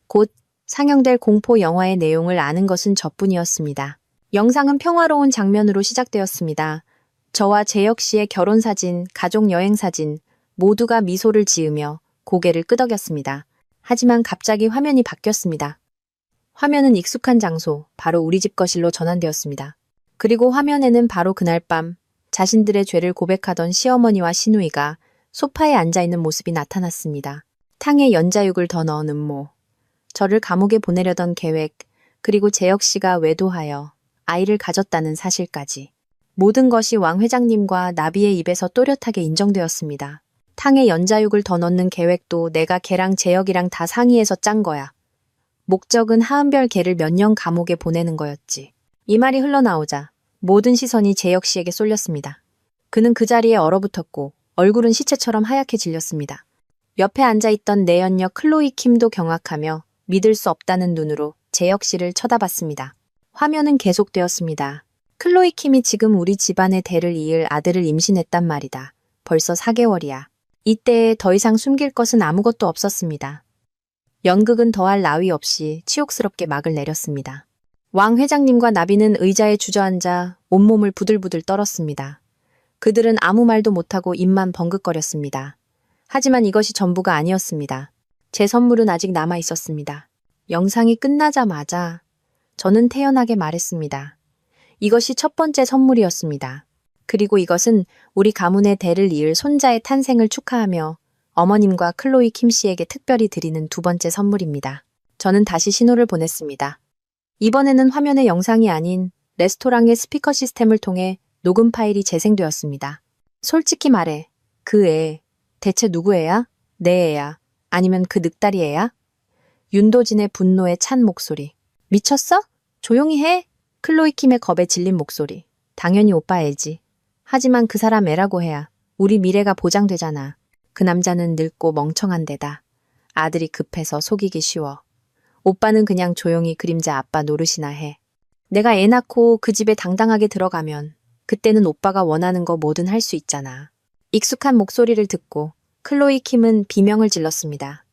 곧 상영될 공포 영화의 내용을 아는 것은 저뿐이었습니다. 영상은 평화로운 장면으로 시작되었습니다. 저와 재혁 씨의 결혼 사진, 가족 여행 사진, 모두가 미소를 지으며 고개를 끄덕였습니다. 하지만 갑자기 화면이 바뀌었습니다. 화면은 익숙한 장소, 바로 우리 집 거실로 전환되었습니다. 그리고 화면에는 바로 그날 밤 자신들의 죄를 고백하던 시어머니와 시누이가 소파에 앉아있는 모습이 나타났습니다. 탕에 연자육을 더 넣은 음모, 저를 감옥에 보내려던 계획, 그리고 재혁 씨가 외도하여 아이를 가졌다는 사실까지. 모든 것이 왕 회장님과 나비의 입에서 또렷하게 인정되었습니다. 탕에 연자육을 더 넣는 계획도 내가 걔랑 재혁이랑 다 상의해서 짠 거야. 목적은 하은별 걔를 몇 년 감옥에 보내는 거였지. 이 말이 흘러나오자 모든 시선이 재혁 씨에게 쏠렸습니다. 그는 그 자리에 얼어붙었고 얼굴은 시체처럼 하얗게 질렸습니다. 옆에 앉아있던 내연녀 클로이 킴도 경악하며 믿을 수 없다는 눈으로 재혁 씨를 쳐다봤습니다. 화면은 계속되었습니다. 클로이 킴이 지금 우리 집안의 대를 이을 아들을 임신했단 말이다. 벌써 4개월이야. 이때에 더 이상 숨길 것은 아무것도 없었습니다. 연극은 더할 나위 없이 치욕스럽게 막을 내렸습니다. 왕 회장님과 나비는 의자에 주저앉아 온몸을 부들부들 떨었습니다. 그들은 아무 말도 못하고 입만 벙긋거렸습니다. 하지만 이것이 전부가 아니었습니다. 제 선물은 아직 남아 있었습니다. 영상이 끝나자마자 저는 태연하게 말했습니다. 이것이 첫 번째 선물이었습니다. 그리고 이것은 우리 가문의 대를 이을 손자의 탄생을 축하하며 어머님과 클로이 킴 씨에게 특별히 드리는 두 번째 선물입니다. 저는 다시 신호를 보냈습니다. 이번에는 화면의 영상이 아닌 레스토랑의 스피커 시스템을 통해 녹음 파일이 재생되었습니다. 솔직히 말해, 그 애, 대체 누구 애야? 내 애야. 아니면 그 늑다리 애야? 윤도진의 분노에 찬 목소리. 미쳤어? 조용히 해. 클로이 킴의 겁에 질린 목소리. 당연히 오빠 애지. 하지만 그 사람 애라고 해야 우리 미래가 보장되잖아. 그 남자는 늙고 멍청한 데다 아들이 급해서 속이기 쉬워. 오빠는 그냥 조용히 그림자 아빠 노릇이나 해. 내가 애 낳고 그 집에 당당하게 들어가면 그때는 오빠가 원하는 거 뭐든 할 수 있잖아. 익숙한 목소리를 듣고 클로이 킴은 비명을 질렀습니다.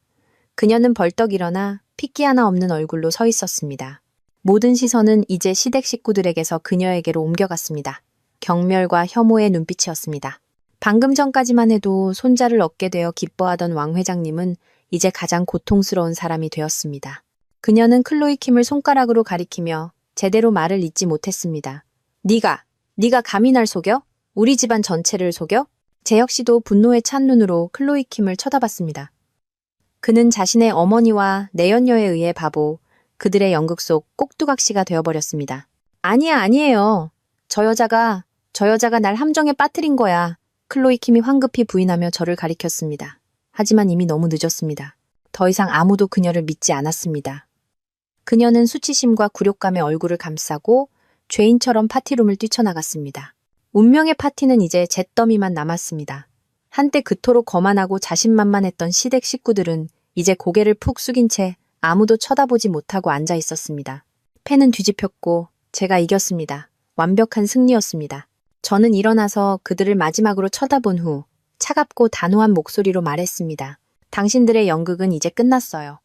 그녀는 벌떡 일어나 핏기 하나 없는 얼굴로 서 있었습니다. 모든 시선은 이제 시댁 식구들에게서 그녀에게로 옮겨갔습니다. 경멸과 혐오의 눈빛이었습니다. 방금 전까지만 해도 손자를 얻게 되어 기뻐하던 왕 회장님은 이제 가장 고통스러운 사람이 되었습니다. 그녀는 클로이 킴을 손가락으로 가리키며 제대로 말을 잇지 못했습니다. 네가 감히 날 속여? 우리 집안 전체를 속여? 제 역시도 분노에 찬 눈으로 클로이 킴을 쳐다봤습니다. 그는 자신의 어머니와 내연녀에 의해 바보, 그들의 연극 속 꼭두각시가 되어버렸습니다. 아니에요. 저 여자가 날 함정에 빠뜨린 거야. 클로이 킴이 황급히 부인하며 저를 가리켰습니다. 하지만 이미 너무 늦었습니다. 더 이상 아무도 그녀를 믿지 않았습니다. 그녀는 수치심과 굴욕감에 얼굴을 감싸고 죄인처럼 파티룸을 뛰쳐나갔습니다. 운명의 파티는 이제 잿더미만 남았습니다. 한때 그토록 거만하고 자신만만했던 시댁 식구들은 이제 고개를 푹 숙인 채 아무도 쳐다보지 못하고 앉아 있었습니다. 패는 뒤집혔고 제가 이겼습니다. 완벽한 승리였습니다. 저는 일어나서 그들을 마지막으로 쳐다본 후 차갑고 단호한 목소리로 말했습니다. 당신들의 연극은 이제 끝났어요.